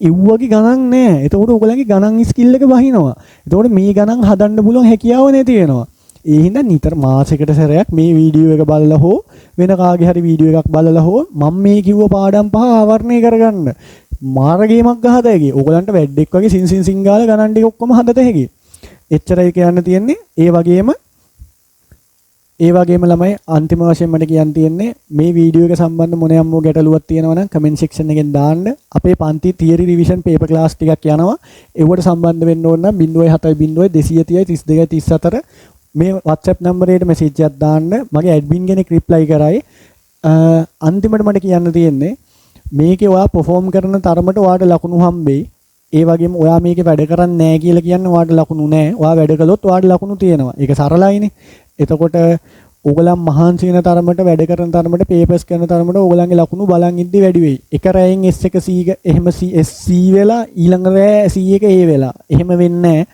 ඉව්වගේ ගණන් නැහැ. එතකොට ඔයගලගේ ගණන් ස්කිල් එක බහිනවා. එතකොට මේ ගණන් හදන්න පුළුවන් හැකියාව නැති වෙනවා. ඒ හින්දා නිතර මාසෙකට සැරයක් මේ වීඩියෝ එක බලලා හෝ වෙන කාගේ හරි වීඩියෝ එකක් බලලා හෝ මම මේ කිව්ව පාඩම් පහ ආවරණය කරගන්න. මාර්ගයමක් ගහද හැකි. ඔයගලන්ට වැඩෙක් වගේ සින් සිංගාල ගණන් ටික ඔක්කොම හදත හැකි. එච්චරයි කියන්න තියෙන්නේ. ඒ වගේම ළමයි අන්තිම වශයෙන් මට කියන්න තියෙන්නේ මේ වීඩියෝ එක සම්බන්ධ මොනියම් හෝ ගැටලුවක් තියෙනවා නම් කමෙන්ට් සෙක්ෂන් එකෙන් දාන්න. අපේ පන්ති තියරි රිවිෂන් පේපර් ක්ලාස් ටිකක් යනවා. ඒවට සම්බන්ධ වෙන්න ඕන නම් 07 230 32 34 මේ WhatsApp නම්බරයට මැසේජ් එකක් දාන්න. මගේ ඇඩ්මින් කෙනෙක් රිප්ලයි කරයි. අන්තිමට මට කියන්න තියෙන්නේ මේකේ ඔයා perform කරන තරමට ඔයාට ලකුණු හම්බෙයි. ඒ වගේම ඔයා මේකේ වැඩ කරන්නේ නැහැ කියලා කියන්නේ ඔයාට ලකුණු නැහැ. ඔයා වැඩ කළොත් ඔයාට ලකුණු තියෙනවා. ඒක සරලයිනේ. එතකොට ඕගලන් මහන්සි වෙන තරමට වැඩ කරන තරමට පේපර්ස් කරන තරමට ඕගලන්ගේ ලකුණු බලන් ඉද්දි වැඩි වෙයි. එක රැයෙන් S1 C එහෙම C වෙලා ඊළඟ රැය C1 A වෙලා. එහෙම වෙන්නේ නැහැ.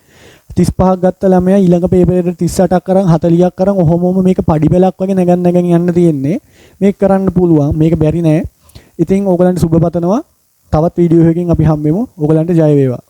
35ක් ගත්ත ළමයා ඊළඟ පේපරේට 38ක් කරන් 40ක් කරන් ඔහොමම මේක පඩි බෙලක් වගේ නැගන් යන්න තියෙන්නේ. මේක කරන්න පුළුවන්. මේක බැරි නෑ. ඉතින් ඕගලන්ට සුබ පතනවා. තවත් වීඩියෝ එකකින් අපි හම්බෙමු. ඕගලන්ට ජය වේවා.